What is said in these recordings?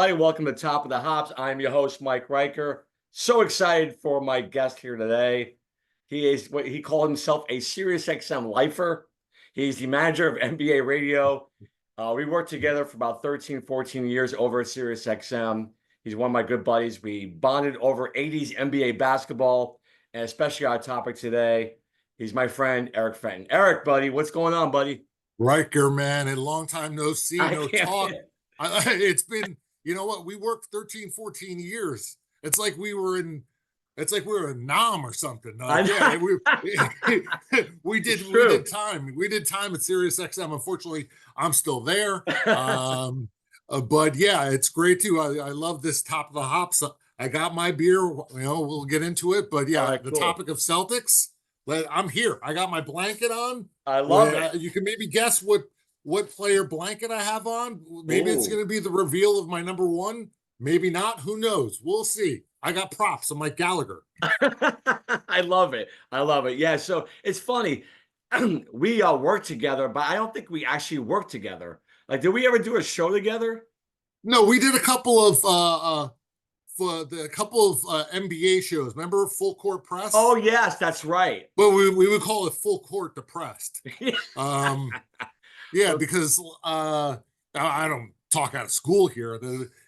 everybody. Welcome to Top of the Hops. I'm your host, Mike Riker. So excited for my guest here today. He is what he called himself a SiriusXM lifer. He's the manager of NBA Radio. We worked together for about 13, 14 years over at SiriusXM. He's one of my good buddies. We bonded over 80s NBA basketball, and especially our topic today. He's my friend, Eric Fenton. Eric, buddy, what's going on, buddy? Riker, man, a long time no see, no talk. It's been, you know what, we worked 13, 14 years. It's like we were in Nam or something. Yeah, we did time. We did time at SiriusXM. Unfortunately, I'm still there. But yeah, it's great too. I love this Top of the Hops. I got my beer, we'll get into it. But yeah, the topic of Celtics, I'm here. I got my blanket on. I love it. You can maybe guess what player blanket I have on. Maybe it's going to be the reveal of my number one. Maybe not. Who knows? We'll see. I got props. I'm like Gallagher. I love it. I love it. Yeah. So it's funny. We work together, but I don't think we actually work together. Like, did we ever do a show together? No, we did a couple of NBA shows. Remember Full Court Press? Oh yes, that's right. Well, we would call it Full Court Depressed. Yeah, because I don't talk out of school here.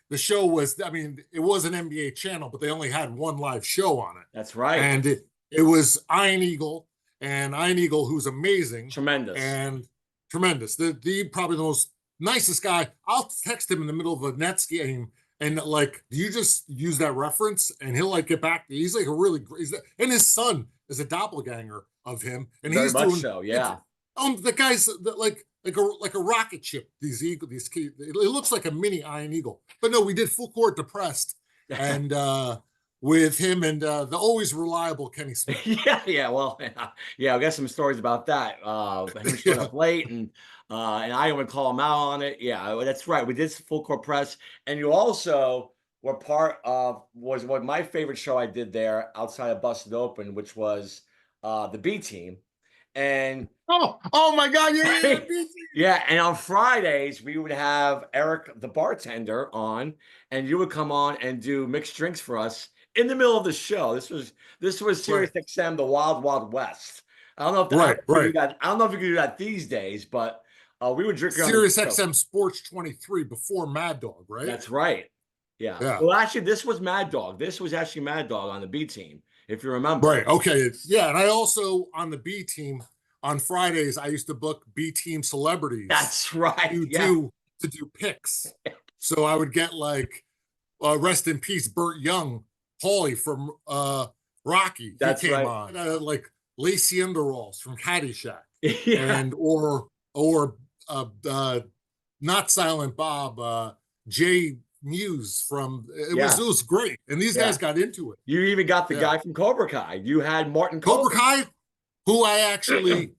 The show was, I mean, it was an NBA channel, but they only had one live show on it. That's right. And it was Iron Eagle, who's amazing. Tremendous. And tremendous. The probably the most nicest guy. I'll text him in the middle of a Nets game and like, do you just use that reference? And he'll like get back. He's like a really great, and his son is a doppelganger of him. And Very he's much doing, so, yeah. The guy's like a rocket ship. These kids, it looks like a mini Iron Eagle. But no, we did Full Court Depressed, and with him and the always reliable Kenny Smith. Yeah. Well, yeah. I got some stories about that. Him showing up late, and I would call him out on it. Yeah, that's right. We did Full Court Press, and you also were part of was what my favorite show I did there outside of Busted Open, which was the B Team. And oh my God, yeah. Yeah, and on Fridays we would have Eric the bartender on, and you would come on and do mixed drinks for us in the middle of the show. This was SiriusXM, the Wild Wild West. I don't know if I don't know if you can do that these days, but we would drink SiriusXM Sports 23 before Mad Dog, right? That's right. Yeah. Well, actually, this was Mad Dog. This was actually Mad Dog on the B Team, if you remember. Right. Okay. Yeah. And I also, on the B Team, on Fridays, I used to book B Team celebrities. That's right. To do picks. So I would get like, rest in peace, Burt Young, Paulie from Rocky. That's he came right. on. Like Lacey Underalls from Caddyshack. Yeah. And or not Silent Bob, Jay Muse from it was great, and these guys got into it. You even got the guy from Cobra Kai. You had Martin Cobra Kai, who I actually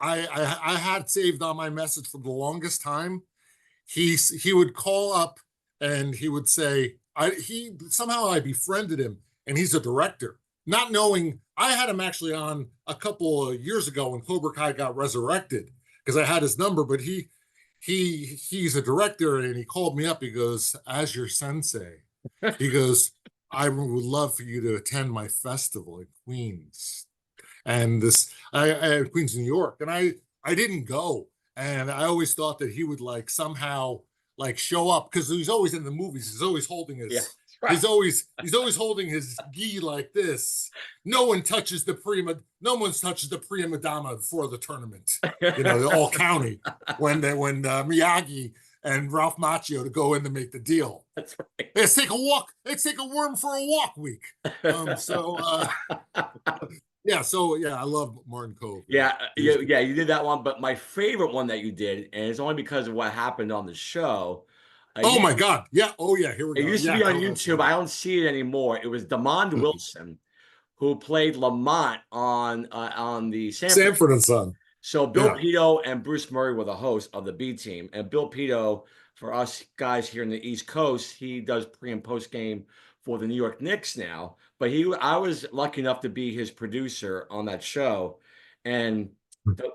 I had saved on my message for the longest time. He would call up and he would say somehow I befriended him, and he's a director, not knowing I had him actually on a couple of years ago when Cobra Kai got resurrected because I had his number, but he's a director, and he called me up. He goes, as your sensei, he goes, I would love for you to attend my festival in Queens. And Queens, New York. And I didn't go. And I always thought that he would like somehow like show up because he's always in the movies. He's always holding his he's always holding his gi like this. No one touches the prima donna before the tournament. All county when Miyagi and Ralph Macchio to go in to make the deal. That's right. Let's take a walk. Let's take a worm for a walk week. I love Martin Cove. Yeah, you did that one, but my favorite one that you did, and it's only because of what happened on the show. My God. Yeah. Oh, yeah. Here we go. It used to be on YouTube. I don't see it anymore. It was Damond Wilson who played Lamont on the Sanford and Son. So Bill Pito and Bruce Murray were the hosts of the B Team. And Bill Pito, for us guys here in the East Coast, he does pre and post game for the New York Knicks now. But I was lucky enough to be his producer on that show. And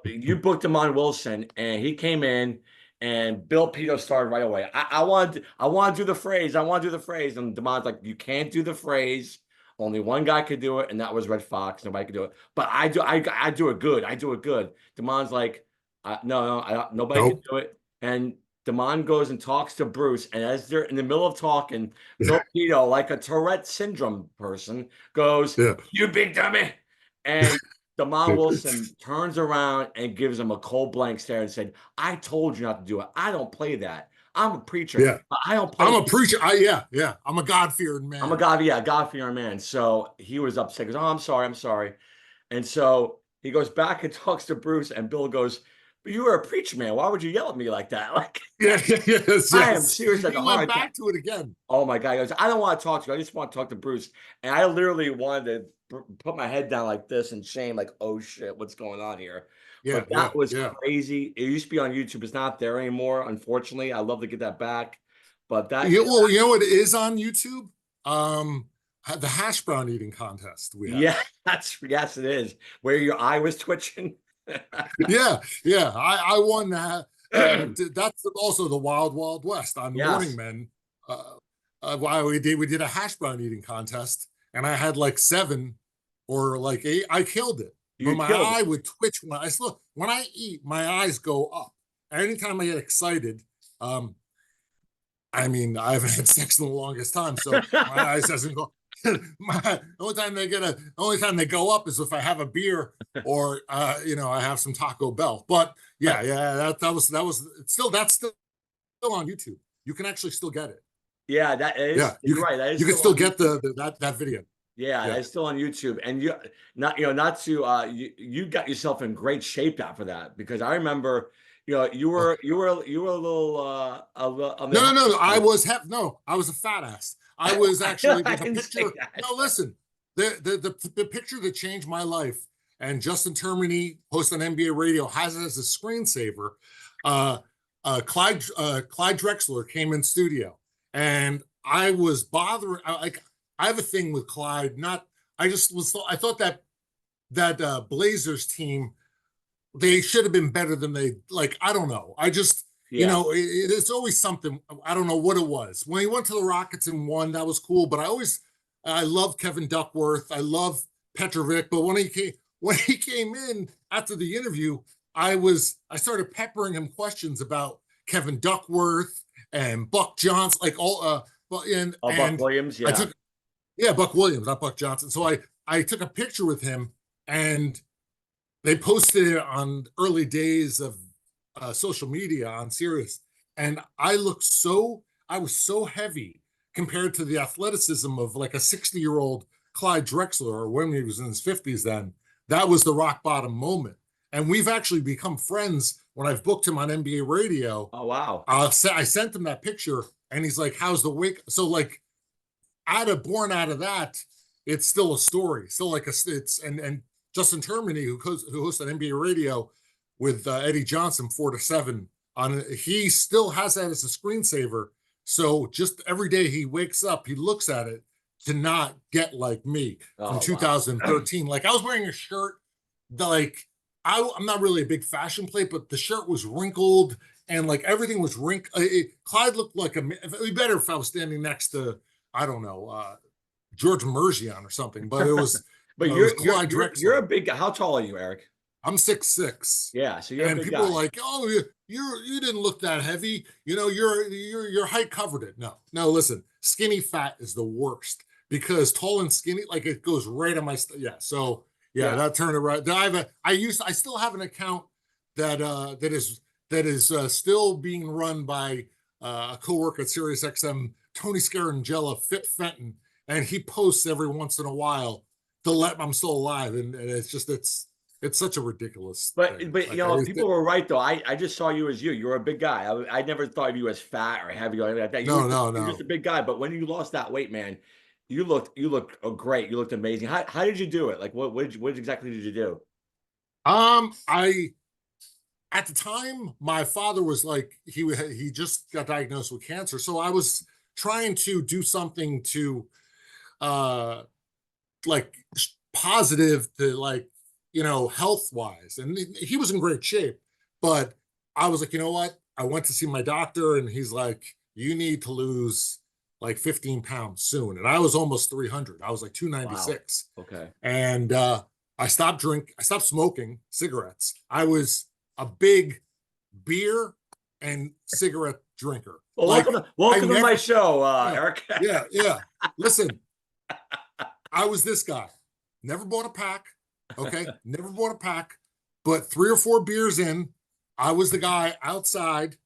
you booked him on Wilson, and he came in And Bill Pito started right away. I want to do the phrase. I want to do the phrase. And Damon's like, you can't do the phrase. Only one guy could do it, and that was Red Fox. Nobody could do it. But I do. I do it good. I do it good. Damon's like, no, no, nobody can Nope. do it. And Damon goes and talks to Bruce, and as they're in the middle of talking, Bill Pito, like a Tourette syndrome person, goes, Yeah. "You big dummy," and Damon Wilson turns around and gives him a cold blank stare and said, "I told you not to do it. I don't play that. I'm a preacher. Yeah. But I don't play I'm a that. preacher. Yeah. I'm a God-fearing I'm a man. God, yeah, God-fearing man." So he was upset. He goes, "Oh, I'm sorry, I'm sorry." And so he goes back and talks to Bruce, and Bill goes, "But you were a preacher, man. Why would you yell at me like that?" Like, Yes, I am yes. serious like He a went heart attack. back to it again. Oh my God. He goes, "I don't want to talk to you. I just want to talk to Bruce." And I literally wanted to put my head down like this in shame, like, oh shit, what's going on here? Yeah, But yeah, that was yeah. crazy. It used to be on YouTube. It's not there anymore, unfortunately. I'd love to get that back. But that, Yeah, well, you know what is on YouTube? Um, the hash brown eating contest we had. yeah, yes, it is. Where your eye was twitching. Yeah. I won that. That's also the Wild Wild West on Morning Yes, Men. Why we did a hash brown eating contest, and I had like 7 or like 8. I killed it, but you my killed it. eye would twitch when I eat. My eyes go up. Anytime I get excited, um, I mean, I haven't had sex in the longest time, so my eyes doesn't go. The only time they go up is if I have a beer or I have some Taco Bell. But yeah, that was still that's still on YouTube. You can actually still get it. Yeah, that is. Yeah, You're right. That is you can still still on get YouTube. that video. Yeah, Yeah. that's still on YouTube. And not to you got yourself in great shape after that because I remember, Oh. you were a little on the No, no, heavy no, no. side. I was a fat ass. I was actually I the didn't say picture. that. No, listen, the picture that changed my life, and Justin Termini, host on NBA radio, has it as a screensaver. Uh, Clyde Drexler came in studio, and I was bothering. I have a thing with Clyde. Not I just was. I thought that Blazers team, they should have been better than they like. I don't know. I just Yeah, it's always something. I don't know what it was. When he went to the Rockets and won, that was cool. But I love Kevin Duckworth. I love Petrovic. But when he came in after the interview, I started peppering him questions about Kevin Duckworth and Buck Johnson, like all Buck and Williams. I Yeah. took yeah, Buck Williams, not Buck Johnson. So I took a picture with him, and they posted it on early days of social media on Sirius, and I was so heavy compared to the athleticism of like a 60-year-old Clyde Drexler, or when he was in his 50s. Then that was the rock bottom moment, and we've actually become friends. When I've booked him on NBA radio, Oh wow. I sent him that picture, and he's like, "How's the wake?" So like, born out of that, it's still a story. Still like it's and Justin Termini, who hosts on NBA radio with Eddie Johnson 4 to 7 on, he still has that as a screensaver. So just every day he wakes up, he looks at it to not get like me from Oh wow. 2013. Like I was wearing a shirt that like I'm not really a big fashion plate, but the shirt was wrinkled and like everything was wrinkled. Clyde looked like it'd be better if I was standing next to, I don't know, George Mergian or something, but But it was you're you're Clyde you're you're Drexler. a big guy. How tall are you, Eric? I'm 6'6", Yeah, so you're a and big people are guy. like, "Oh, you didn't look that heavy. Your height covered it." No, no. Listen, skinny fat is the worst because tall and skinny, like it goes right on my yeah. So yeah, Yeah. that turned it right. I still have an account that is still being run by a coworker at SiriusXM, Tony Scarangella, Fit Fenton, and he posts every once in a while to let I'm still alive, and it's such a ridiculous But thing. but Like I people were right though. I just saw you as you. You're a big guy. I never thought of you as fat or heavy or anything like that. no, no, You're just a no. big guy. But when you lost that weight, man, you looked great. You looked amazing. How did you do it? Like what exactly did you do? I At the time, my father was like he just got diagnosed with cancer, so I was trying to do something to uh like positive to like health wise, and he was in great shape, but I was like, you know what? I went to see my doctor, and he's like, you need to lose like 15 pounds soon. And I was almost 300. I was like Wow. 296. Okay. And I stopped smoking cigarettes. I was a big beer and cigarette drinker. Well, Like I welcome to my never, show, yeah, Eric. yeah. Listen, I was this guy. Never bought a pack. Okay. Never bought a pack. But 3 or 4 beers in, I was the guy outside,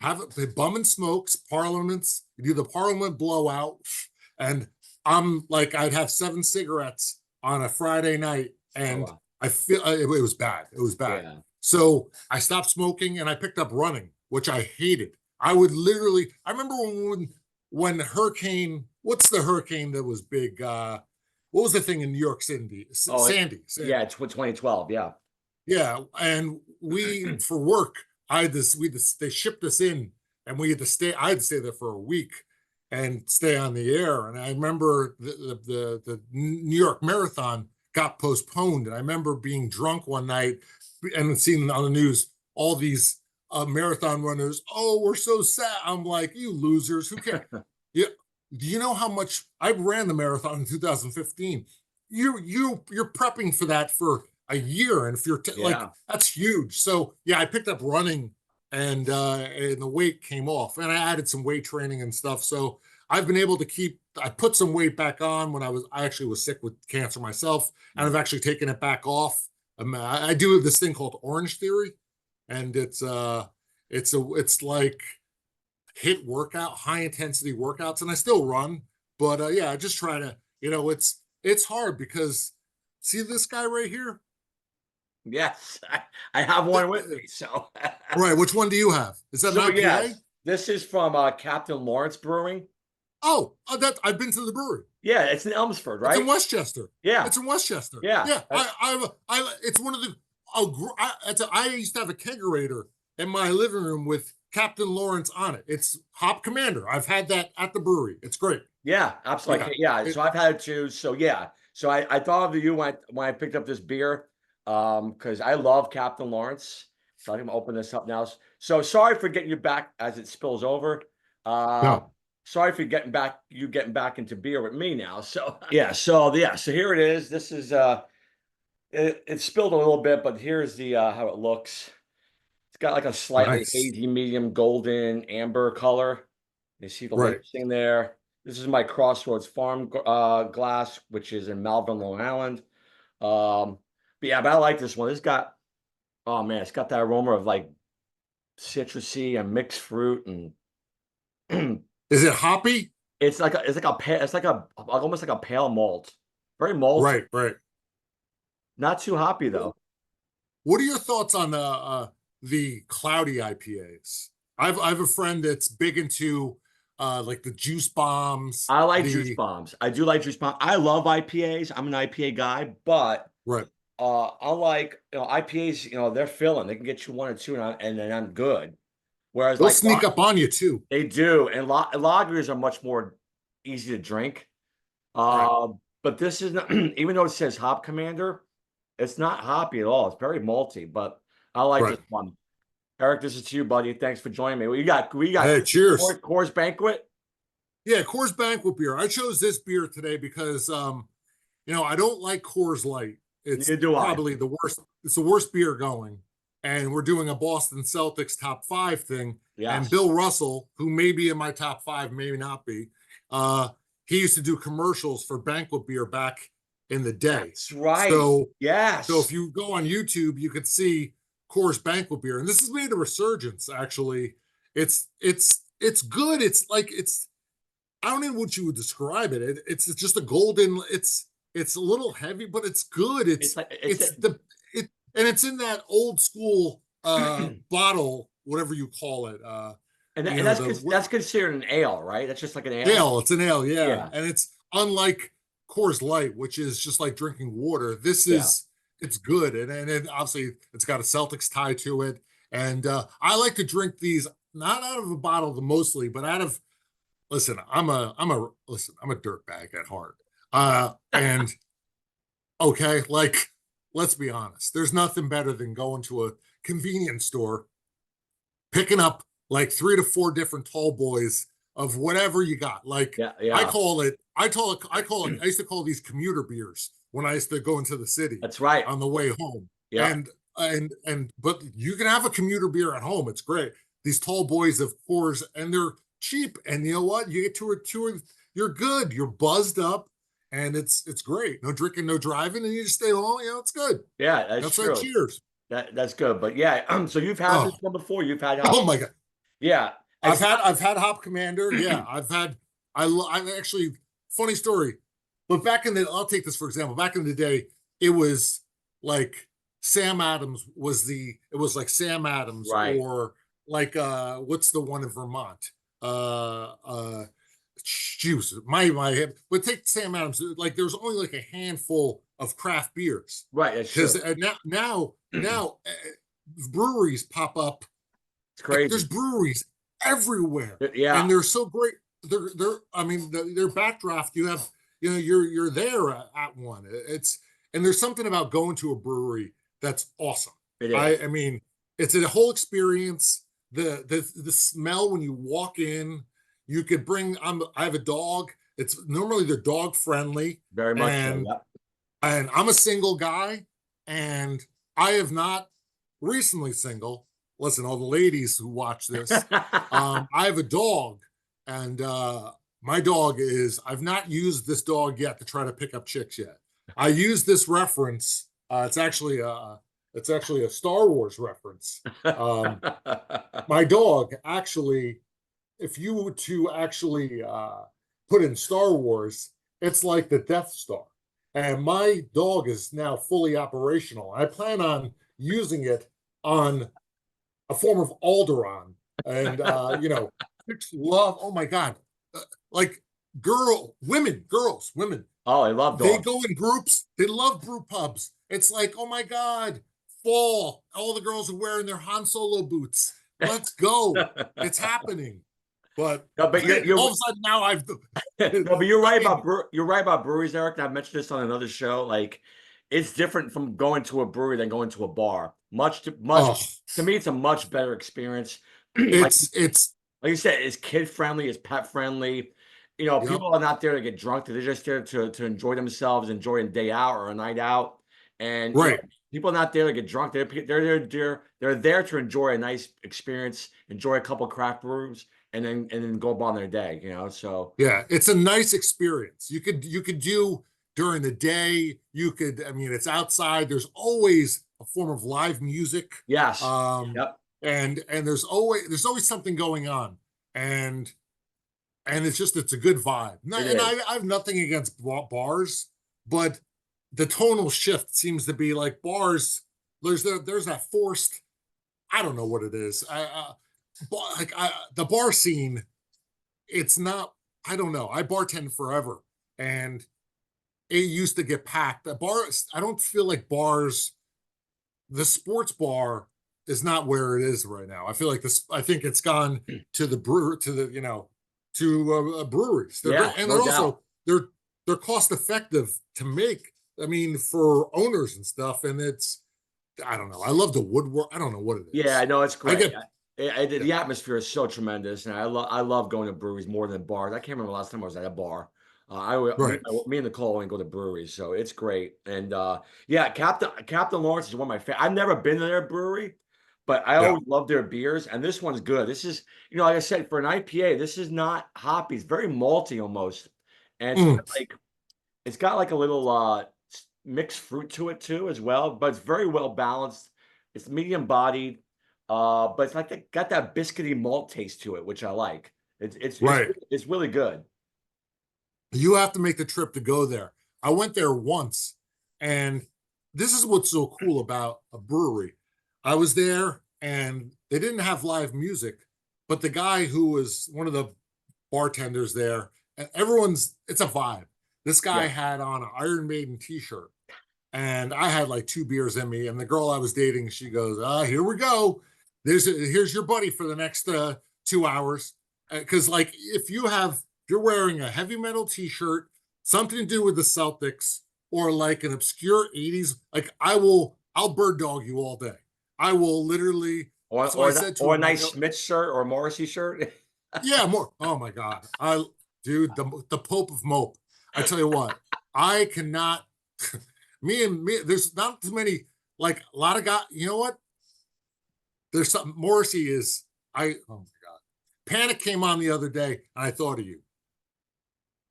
have the bum and smokes, parliaments, you do the parliament blowout. And I'm like, I'd have 7 cigarettes on a Friday night. Oh And wow. I feel it was bad. It was bad. Yeah. So I stopped smoking and I picked up running, which I hated. I would literally, I remember when hurricane, what's the hurricane that was big? What was the thing in New York City? Oh, Sandy. yeah, it's 2012. Yeah. Yeah, and we for work, they shipped us in, and we had to stay. I had to stay there for a week and stay on the air. And I remember the New York Marathon got postponed, and I remember being drunk one night and seeing on the news all these marathon runners. Oh, we're so sad. I'm like, you losers, who cares? Yeah. Do you know how much I ran the marathon in 2015? You're prepping for that for a year, and if you're like, Yeah. that's huge. So yeah, I picked up running, and the weight came off, and I added some weight training and stuff. So I've been able to keep. I put some weight back on when I actually was sick with cancer myself, and I've actually taken it back off. I do this thing called Orange Theory, and it's like hit workout, high intensity workouts, and I still run. But yeah, I just try to, it's hard because see this guy right here? Yes. I have one with me. So, Right, which one do you have? Is that an so IPA? yes, this is from Captain Lawrence Brewing. Oh, that I've been to the brewery. Yeah, it's in Elmsford, It's in right? Westchester. Yeah. It's in Westchester. Yeah. Yeah, it's one of the. Oh, I used to have a kegerator in my living room with Captain Lawrence on it. It's Hop Commander. I've had that at the brewery. It's great. Yeah, absolutely. Yeah, Yeah. it, So I've had it too. So yeah. So I thought of you when I picked up this beer, because I love Captain Lawrence. So I'm gonna open this up now. So sorry for getting you back as it spills over. Uh, no, sorry for getting back into beer with me now. So yeah. So here it is. This is it spilled a little bit, but here's the how it looks. It's got like a slightly nice. hazy, medium golden amber color. You see the Right. labels in there. This is my Crossroads Farm glass, which is in Malvern, Long Island. But I like this one. Oh man, it's got that aroma of like citrusy and mixed fruit, and Is it hoppy? it's like a almost like a pale malt, very malty, Right, right. not too hoppy What though. what are your thoughts on the cloudy IPAs? I have a friend that's big into like the juice bombs, I like juice the bombs. I do like juice bombs. I love IPAs. I'm an IPA guy, but right. unlike IPAs, they're filling. They can get you one or two, and then I'm good. Whereas They'll like sneak up on you too. they do, and lagers are much more easy to drink. Right, Uh, but this is not, even though it says Hop Commander, it's not hoppy at all. It's very malty, but I like right. this one. Eric, this is to you, buddy. Thanks for joining me. We got Hey, cheers. Coors Banquet. Yeah, Coors Banquet beer. I chose this beer today because I don't like Coors Light. It's Neither do I. probably the worst. It's the worst beer going. And we're doing a Boston Celtics top five thing. And Yes, Bill Russell, who may be in my top five, may not be, uh, he used to do commercials for Banquet beer back in the day. that's right. So if Yes, you go on YouTube, you could see Coors Banquet beer, and this has made a resurgence. Actually, it's good. It's like I don't know what you would describe it. It's just a golden. It's a little heavy, but it's good. it's like It's the it and it's in that old school bottle, whatever you call it. and that's considered an ale, right? That's just like an ale. Ale. It's an ale, yeah, Yeah, and it's unlike Coors Light, which is just like drinking water. This yeah. is it's good, and it, obviously it's got a Celtics tie to it. And I like to drink these not out of a bottle mostly, but out of listen. I'm a dirtbag at heart. And okay, like let's be honest. There's nothing better than going to a convenience store, picking up like 3 to 4 different tall boys of whatever you got. Like Yeah, I yeah. call it, I call it, I used to call these commuter beers when I used to go into the city That's right. on the way home. Yeah. But you can have a commuter beer at home. It's great. These tall boys, of course, and they're cheap. And you know what? You get you're good. You're buzzed up, and it's great. No drinking, no driving, and you just stay home. You know, it's good. Yeah, that's That's like true. cheers. That's good. But yeah, so you've had this Oh, one before. You've had oh hop. my God. Yeah. It's I've had Hop Commander. Yeah, I've actually, funny story. But back in the, I'll take this for example. Back in the day, it was like Sam Adams was it was like Sam Adams, right. or like what's the one in Vermont? Juice. My head. But take Sam Adams. Like there's only like a handful of craft beers Right. That's because true. now breweries pop up. It's Like there's crazy. breweries everywhere, Yeah. and they're so great. They're I mean their backdraft. You have, you know, you're there at one. It's, and there's something about going to a brewery that's awesome. It is. I mean, it's a whole experience. The smell when you walk in. You could bring. I have a dog. It's normally they're dog friendly, Very much so. and Yep. I'm a single guy, and I have not recently single. Listen, all the ladies who watch this, I have a dog, and my dog is. I've not used this dog yet to try to pick up chicks yet. I use this reference. It's actually a Star Wars reference. Um, my dog actually, if you were to actually put in Star Wars, it's like the Death Star. And my dog is now fully operational. I plan on using it on a form of Alderaan. And, you know, chicks love, oh my God, uh, like women, Oh, I love they dogs. go in groups. They love brew pubs. It's like, oh my God, fall. All the girls are wearing their Han Solo boots. Let's go. It's happening. But No, but all of a sudden now no, but you're I right mean, about you're right about breweries, Eric. And I've mentioned this on another show. Like, it's different from going to a brewery than going to a bar. Much oh, to me, it's a much better experience. it's, Like you said, it's kid friendly, it's pet friendly. You know, yep, people are not there to get drunk. They're just there to enjoy themselves, enjoy a day out or a night out. And you know, right. people are not there to get drunk. They're there to enjoy a nice experience, enjoy a couple craft brews, and then go about their day. You know, so Yeah, it's a nice experience. You could do during the day. You could, I mean, it's outside. There's always a form of live music. yes, Um, yep, and there's always something going on. And it's just, it's a good vibe. it And is. I have nothing against bars, but the tonal shift seems to be like bars. There's that forced, I don't know what it is. The bar scene, it's not, I don't know. I bartend forever, and it used to get packed. The bars, I don't feel like bars, the sports bar is not where it is right now. I feel like this, I think it's gone to the brewer, to the, you know, to breweries. They're great, Yeah, and no they're doubt. also, they're cost effective to make. I mean, for owners and stuff, and it's, I don't know. I love the woodwork. I don't know what it Yeah, I is. know it's I great. get, yeah, The atmosphere is so tremendous, and I love going to breweries more than bars. I can't remember the last time I was at a bar. right. Me and Nicole only go to breweries, so it's great. And yeah, Captain Lawrence is one of my favorite. I've never been to their brewery, but I Yeah. always love their beers, and this one's good. This is, you know, like I said, for an IPA, this is not hoppy. It's very malty almost, and Mm, it's got like a little mixed fruit to it too as well, but it's very well balanced. It's medium bodied, but it's like got that biscuity malt taste to it, which I like. right. It's really good. You have to make the trip to go there. I went there once, and this is what's so cool about a brewery. I was there, and they didn't have live music, but the guy who was one of the bartenders there, and it's a vibe. This guy Yeah. had on an Iron Maiden t-shirt, and I had like 2 beers in me, and the girl I was dating, she goes, here we go. Here's your buddy for the next 2 hours. Because like if you're wearing a heavy metal t-shirt, something to do with the Celtics, or like an obscure 80s, like I'll bird dog you all day. I will literally So I said to or a him, nice Smith shirt or Morrissey shirt. yeah, more. Oh my God. Dude, the Pope of Mope. I tell you what, I cannot, me, there's not too many, like a lot of guys, you know what? There's something, Morrissey is, oh my God. Panic came on the other day and I thought of you.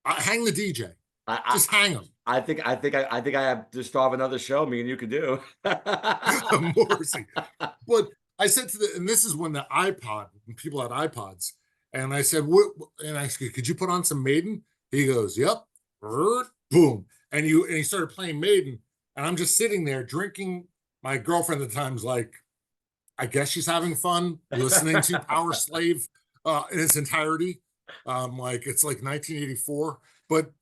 Hang the DJ. I, Just hang him. I think I have to start another show. Me and you could do. Morrissey. But I said to and this is when when people had iPods, and I said, what? And I said, could you put on some Maiden? He goes, yep. Boom. And he started playing Maiden, and I'm just sitting there drinking. My girlfriend at the time's like, I guess she's having fun listening to Power Slave in its entirety. Like it's like 1984, but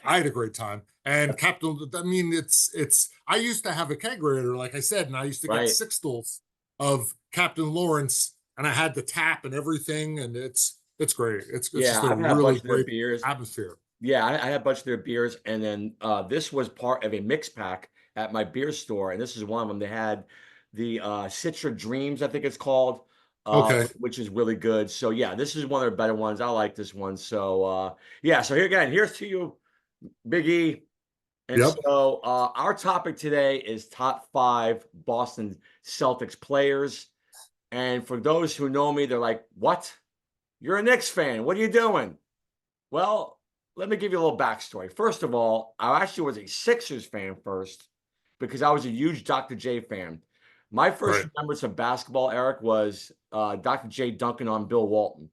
I had a great time. And Captain, I mean, it's. I used to have a kegerator, like I said, and I used to get Right. sixtels of Captain Lawrence, and I had the tap and everything, and it's great. It's Yeah, just a I've had a bunch really of their great beers. atmosphere. Yeah, I had a bunch of their beers, and then this was part of a mix pack at my beer store, and this is one of them. They had the Citra Dreams, I think it's called, Okay. which is really good. So yeah, this is one of the better ones. I like this one. So yeah, so here again, here's to you, Big E. And Yep. so our topic today is top five Boston Celtics players. And for those who know me, they're like, "What? You're a Knicks fan? What are you doing?" Well, let me give you a little backstory. First of all, I actually was a Sixers fan first because I was a huge Dr. J fan. My first Right. remembrance of basketball, Eric, was Dr. J dunking on Bill Walton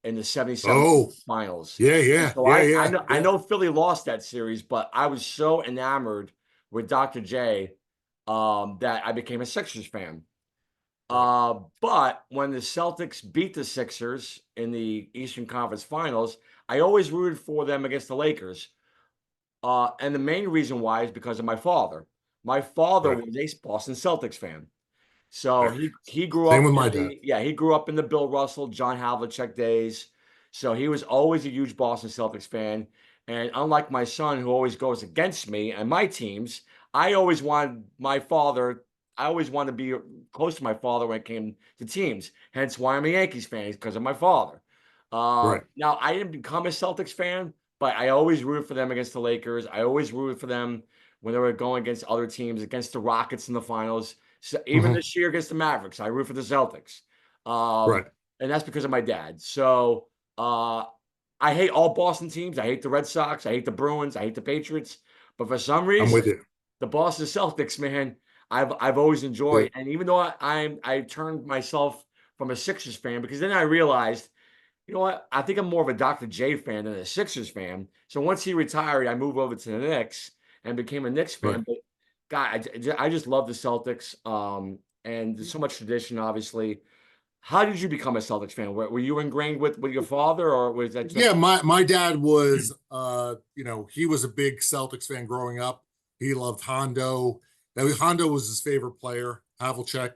in the 77 Oh, finals. yeah, And yeah, so yeah, I yeah. know Philly lost that series, but I was so enamored with Dr. J that I became a Sixers fan. Right. But when the Celtics beat the Sixers in the Eastern Conference Finals, I always rooted for them against the Lakers. And the main reason why is because of my father. My father Right. was a Boston Celtics fan. So Right. he grew Same up with in my dad. the he grew up in the Bill Russell, John Havlicek days. So he was always a huge Boston Celtics fan. And unlike my son, who always goes against me and my teams, I always wanted my father. I always wanted to be close to my father when it came to teams. Hence why I'm a Yankees fan, because of my father. Right. Now I didn't become a Celtics fan, but I always rooted for them against the Lakers. I always rooted for them when they were going against other teams, against the Rockets in the finals. So even Hmm. this year against the Mavericks, I root for the Celtics. Um, Right. and that's because of my dad. So uh, I hate all Boston teams. I hate the Red Sox. I hate the Bruins. I hate the Patriots. But for some I'm reason, with you. the Boston Celtics, man, I've always Yeah. enjoyed. And even though I turned myself from a Sixers fan, because then I realized, you know what? I think I'm more of a Dr. J fan than a Sixers fan. So once he retired, I moved over to the Knicks and became a Knicks Right. fan. But God, I just love the Celtics. And there's so much tradition, obviously. How did you become a Celtics fan? Were you ingrained with your father, or was that just Yeah, my dad was he was a big Celtics fan growing up. He loved Hondo. Hondo was his favorite player, Havlicek.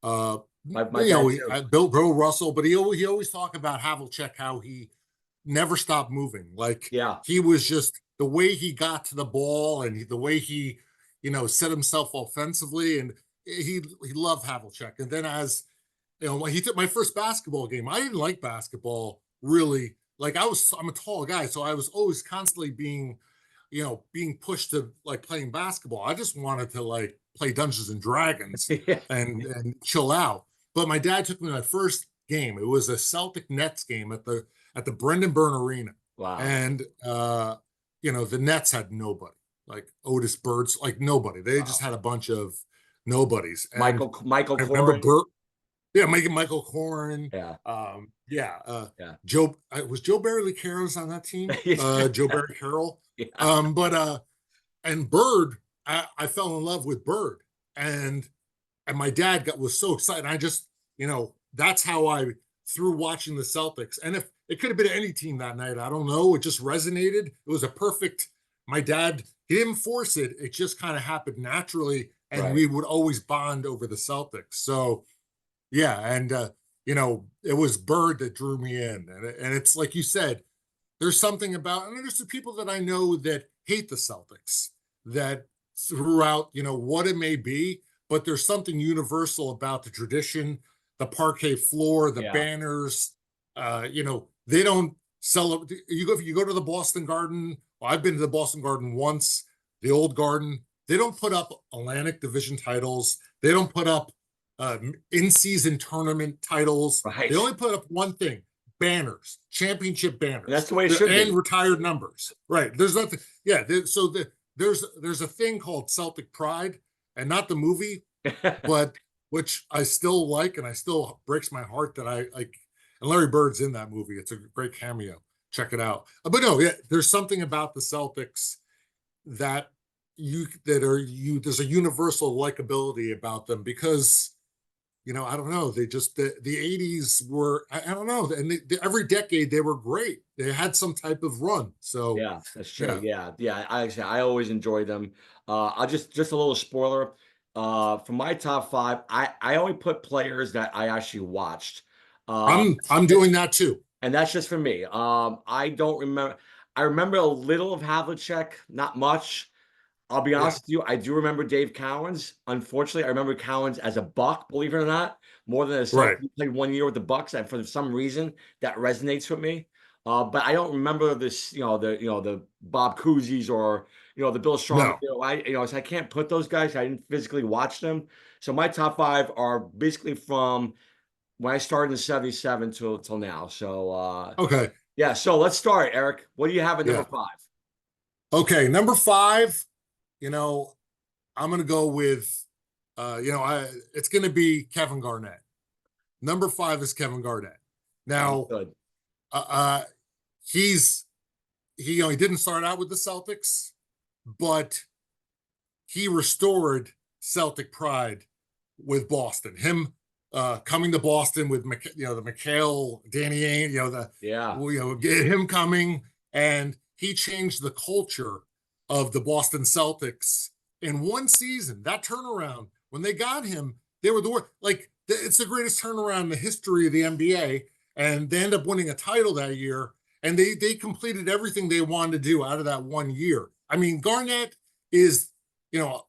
Uh, my dad too? Bill Russell, but he always talked about Havlicek, how he never stopped moving. Like Yeah, he was just the way he got to the ball and the way he, set himself offensively, and he loved Havlicek. And then as when he took my first basketball game, I didn't like basketball really. Like I'm a tall guy, so I was always constantly being pushed to like playing basketball. I just wanted to like play Dungeons and Dragons yeah. and chill out. But my dad took me to my first game. It was a Celtic Nets game at the Brendan Byrne Arena, Wow, and the Nets had nobody, like Otis Birds, like nobody. They just wow. had a bunch of nobodies, and Michael I remember Corey. Burt. Yeah, Michael Corrin. Yeah, Yeah, yeah, Was Joe Barry Carroll's on that team? yeah, Joe Barry Carroll. yeah. But and Bird, I fell in love with Bird, and my dad was so excited. I just, that's how I through watching the Celtics. And if it could have been any team that night, I don't know. It just resonated. It was a perfect. My dad, he didn't force it. It just kind of happened naturally, and Right, we would always bond over the Celtics. So yeah, and it was Bird that drew me in, and it's like you said, there's something about, and there's the people that I know that hate the Celtics that throughout, what it may be, but there's something universal about the tradition, the parquet floor, the Yeah. banners. They don't sell it. You go to the Boston Garden. Well, I've been to the Boston Garden once, the old Garden. They don't put up Atlantic Division titles. They don't put up in-season tournament titles. They Right. only put up one thing: championship And banners, that's the way it should and be. retired numbers. Right. There's nothing. Yeah. There's a thing called Celtic Pride, and not the movie, but which I still like, and I still breaks my heart that I like. And Larry Bird's in that movie. It's a great cameo. Check it out. But no, yeah, there's something about the Celtics that there's a universal likability about them because I don't know, they just the 80s were, I don't know, and every decade they were great. They had some type of run. So Yeah, that's true. yeah. Yeah, yeah. I always enjoy them. I'll just a little spoiler. For my top five, I only put players that I actually watched. Uh, I'm doing that too. and that's just for me. I don't remember. I remember a little of Havlicek, not much. I'll be Yeah. honest with you, I do remember Dave Cowens. Unfortunately, I remember Cowens as a Buck, believe it or not, more than a Right. Celtic. He played 1 year with the Bucks, and for some reason that resonates with me. But I don't remember this, the Bob Cousy's or the Bill Strong. No. So I can't put those guys. I didn't physically watch them. So my top five are basically from when I started in '77 till now. So Okay. yeah. So let's start, Eric. What do you have at number Yeah. five? Okay. Number five, you know, I'm gonna go with it's gonna be Kevin Garnett. Number five is Kevin Garnett. Now, Good. uh, uh he's he didn't start out with the Celtics, but he restored Celtic pride with Boston. Him coming to Boston with the McHale, Danny Ainge, Yeah. him coming, and he changed the culture of the Boston Celtics in one season. That turnaround, when they got him, they were it's the greatest turnaround in the history of the NBA, and they end up winning a title that year. And they completed everything they wanted to do out of that 1 year. I mean, Garnett is, you know,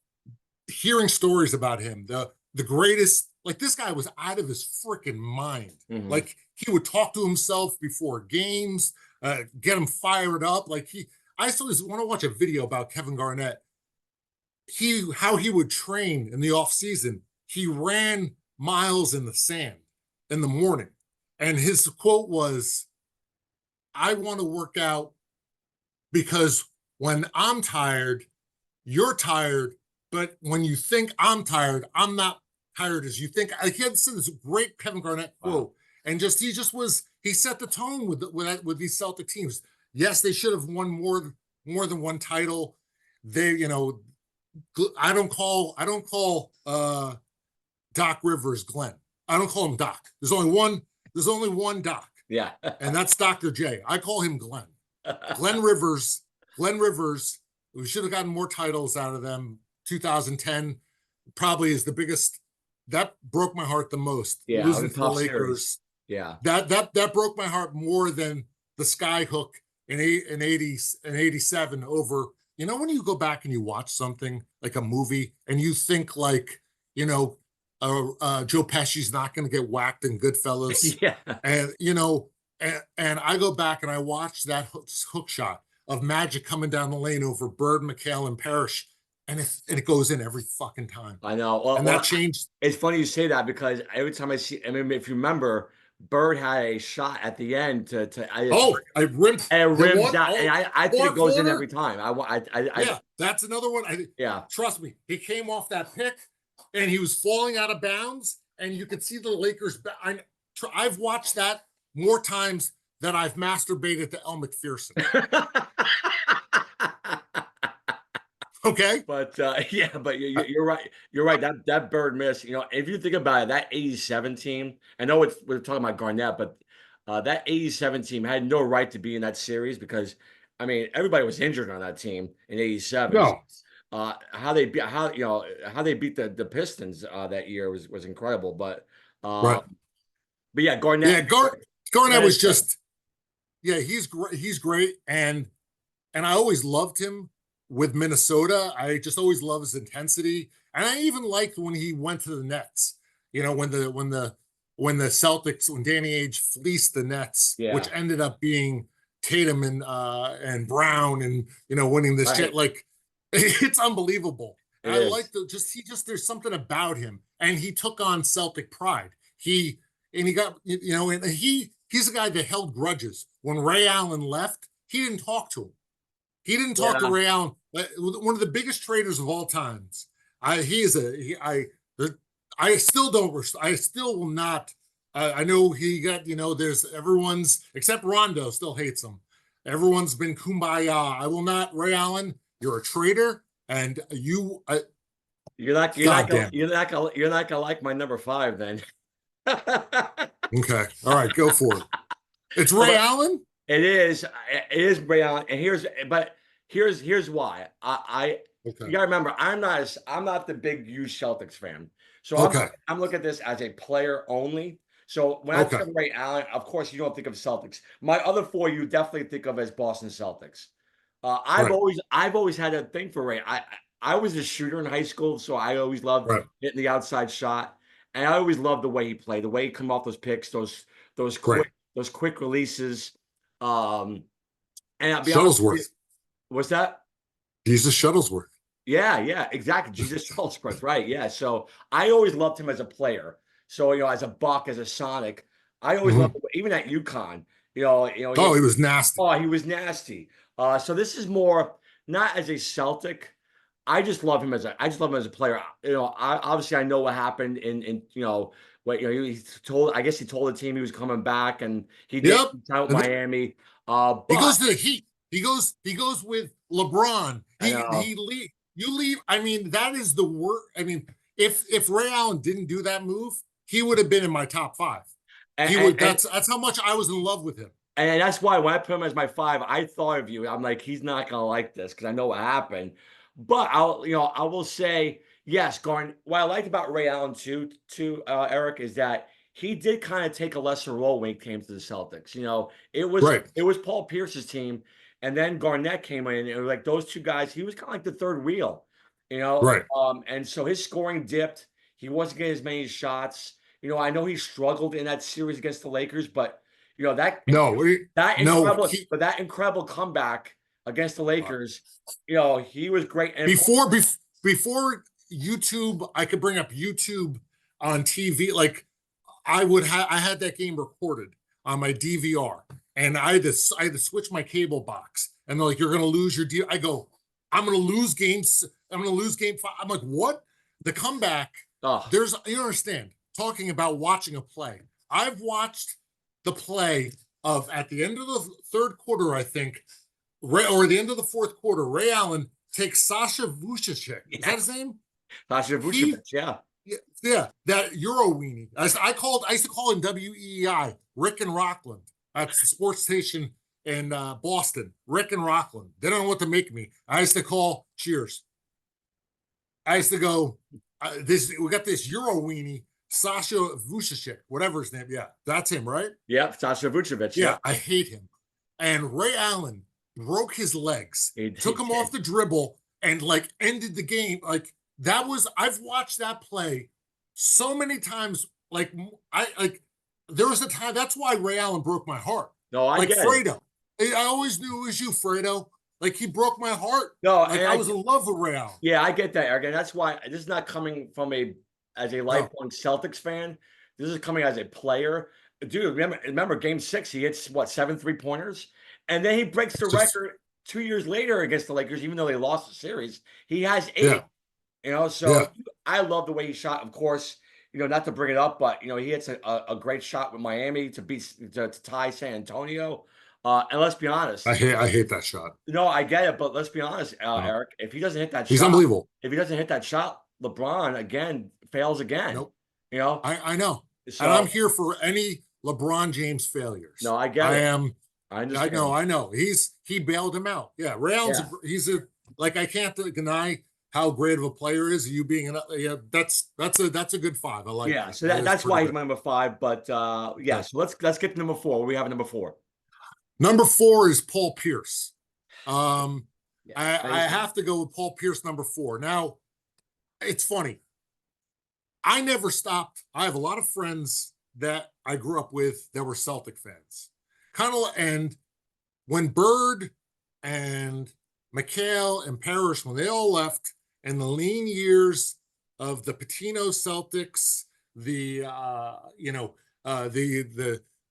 hearing stories about him, the greatest. Like, this guy was out of his freaking mind. Hmm. Like, he would talk to himself before games, get him fired up. I still just want to watch a video about Kevin Garnett. How he would train in the off season. He ran miles in the sand in the morning, and his quote was, "I want to work out because when I'm tired, you're tired, but when you think I'm tired, I'm not tired as you think." He had this great Kevin Garnett Wow. quote, and he set the tone with these Celtic teams. Yes, they should have won more than one title. I don't call Doc Rivers Glenn. I don't call him Doc. There's only one Doc, Yeah. and that's Dr. J. I call him Glenn. Glenn Rivers. Glenn Rivers. We should have gotten more titles out of them. 2010 probably is the biggest. That broke my heart the most. Yeah, it Losing was a to the tough series. Lakers. Yeah. That broke my heart more than the sky hook in 87 over. When you go back and you watch something like a movie and you think Joe Pesci's not going to get whacked in Goodfellas, Yeah. and and I go back and I watch that hook shot of Magic coming down the lane over Bird, McHale, and Parrish, and it goes in every fucking time. I know. And that changed. It's funny you say that because every time I mean, if you remember, Bird had a shot at the end I rimmed and it the rims one. out, and I think Far it goes in corner. every time. Yeah, that's another one. Yeah. Trust me, he came off that pick, and he was falling out of bounds, and you could see the Lakers. I've watched that more times than I've masturbated to Elle Macpherson. Okay. But yeah, but you're right. You're right. That Bird miss. If you think about it, that '87 team. I know we're talking about Garnett, but that '87 team had no right to be in that series because, I mean, everybody was injured on that team in '87. No. How they beat the Pistons that year was incredible. Right. But yeah, Yeah, Garnett. Garnett was Good. just. Yeah, he's great. He's great, and I always loved him with Minnesota. I just always loved his intensity, and I even liked when he went to the Nets. When the when the Celtics, when Danny Ainge fleeced the Nets, which Yeah, ended up being Tatum and Brown, and winning this shit. right. Like, it's unbelievable. It I like is. the just he just there's something about him, and he took on Celtic pride. He got and he's a guy that held grudges. When Ray Allen left, he didn't talk to him. He didn't talk to Yeah. Ray Allen, one of the biggest traders of all times. I he is a he, I still don't. I still will not. I know he got. There's everyone's except Rondo still hates him. Everyone's been kumbaya. I will not. Ray Allen, you're a traitor, and you. You're not. You're not God gonna. damn it. You're not gonna. You're not gonna like my number five then. Okay. All right. Go for it. It's No, Ray but Allen. it is. It is Brown, and here's why. Okay. You gotta remember, I'm not the big huge Celtics fan. So Okay. I'm looking at this as a player only. So when I think Okay. of Ray Allen, of course you don't think of Celtics. My other four you definitely think of as Boston Celtics. Right. I've always had a thing for Ray. I was a shooter in high school, so I always loved Right. hitting the outside shot. And I always loved the way he played, the way he come off those picks, those Right. quick releases. Um, and I'll be honest with you, Shuttlesworth. what's that? Jesus Shuttlesworth. Yeah, yeah, exactly. Jesus Charles, right? Yeah. So I always loved him as a player. So as a Buck, as a Sonic, I always loved Mhm. even at UConn. Oh, he was nasty. oh, he was nasty. So this is more not as a Celtic. I just love him as a player. Obviously I know what happened in what he told. I guess he told the team he was coming back, and he did Yep. out with And Miami. he But goes to the Heat. He goes with LeBron. I know. You leave. I mean, that is the worst. I mean, if Ray Allen didn't do that move, he would have been in my top five. And, He and, would. and That's how much I was in love with him. And that's why when I put him as my five, I thought of you. I'm like, he's not gonna like this because I know what happened. But I will say, yes, Garn. What I liked about Ray Allen Eric, is that he did kind of take a lesser role when he came to the Celtics. Right. It was Paul Pierce's team, and then Garnett came in, and it was like those two guys. He was kind of like the third wheel, Right. and so his scoring dipped. He wasn't getting as many shots. I know he struggled in that series against the Lakers, but that No. No. that incredible comeback against the Uh, Lakers, he was great. And before YouTube, I could bring up YouTube on TV. Like, I had that game recorded on my DVR, and I had to switch my cable box, and they're like, "You're gonna lose your D." I go, "I'm gonna lose games. I'm gonna lose game five." I'm like, "What?" The comeback. oh, You don't understand. Talking about watching a play, I've watched the play of at the end of the third quarter, I think, or the end of the fourth quarter, Ray Allen takes Sasha Vujacic. Is yeah, that his name? Sasha He Vucevic, yeah, yeah, that Euro weenie. I used to call him WEI, Rick and Rockland. That's the sports station in Boston. Rick and Rockland. They don't know what to make me. I used to call cheers. I used to go, we got this Euro weenie, Sasha Vujacic, whatever his name. Yeah, that's him, right? yeah, Sasha Vucevic, yeah, Yeah, I hate him. And Ray Allen broke his legs, he took him off did. the dribble, and like ended the game. Like, I've watched that play so many times. There was a time, that's why Ray Allen broke my heart. No, I Like get it. Fredo. I always knew it was you, Fredo. Like, he broke my heart. No, Like, I was in love with Ray Allen. yeah, I get that, Eric, and that's why this is not coming from as a No, lifelong Celtics fan. This is coming as a player. Dude, remember game six, he hits what, 7 3-pointers? And then he breaks the it's just, record 2 years later against the Lakers, even though they lost the series. He has yeah, eight, so yeah. I love the way he shot. Of course, not to bring it up, but he hits a great shot with Miami to tie San Antonio. And let's be honest, I hate that shot. no, I get it, but let's be honest, No, Eric. If he doesn't hit that he's shot, unbelievable. LeBron again fails again. Nope. You know, I know. And I'm so here for any LeBron James failures. no, I get I it. am. I understand. I know. He bailed him out. Yeah, Ray Allen's Yeah, like, I can't deny how great of a player is. You being yeah, that's a good five. I like yeah. that. So That is that's pretty why he's good. my number five. But yeah. Okay. So let's get to number four. What do we have at number four? Number 4 is Paul Pierce. Yeah, I have to go with Paul Pierce, number 4. Now, it's funny. I never stopped. I have a lot of friends that I grew up with that were Celtic fans. Kind of, and when Bird and McHale and Parrish, when they all left, and the lean years of the Patino Celtics, the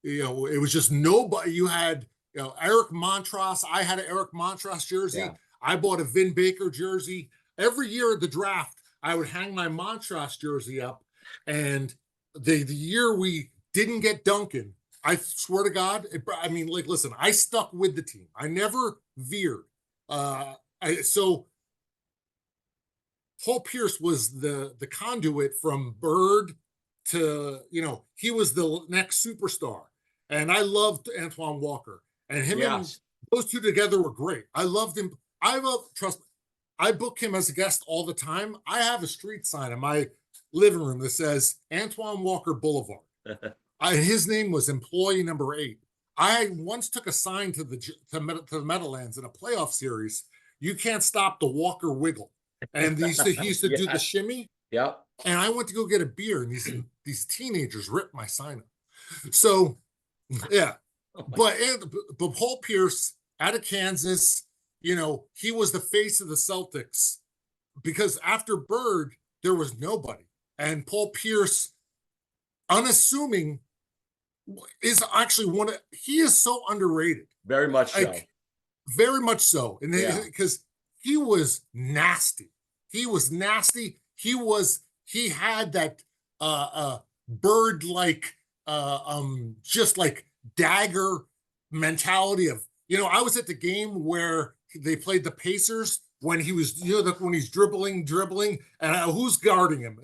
it was just nobody. You had Eric Montross. I had an Eric Montross jersey. Yeah. I bought a Vin Baker jersey. Every year at the draft, I would hang my Montross jersey up. And the year we didn't get Duncan, I swear to God, listen, I stuck with the team. I never veered. So Paul Pierce was the conduit from Bird to, he was the next superstar. And I loved Antoine Walker. And Yes. those two together were great. I loved him. Trust me, I book him as a guest all the time. I have a street sign in my living room that says Antoine Walker Boulevard. His name was employee number 8. I once took a sign to the Meadowlands in a playoff series. You can't stop the Walker wiggle. And he used to do the shimmy. Yep. And I went to go get a beer, and these teenagers ripped my sign up. So, yeah. But Paul Pierce out of Kansas, he was the face of the Celtics, because after Bird, there was nobody. And Paul Pierce, unassuming, is actually he is so underrated. Very much so. Very much so. And because he was nasty. He was nasty. He had that Bird-like just like dagger mentality of, I was at the game where they played the Pacers when he was, when he's dribbling, and who's guarding him?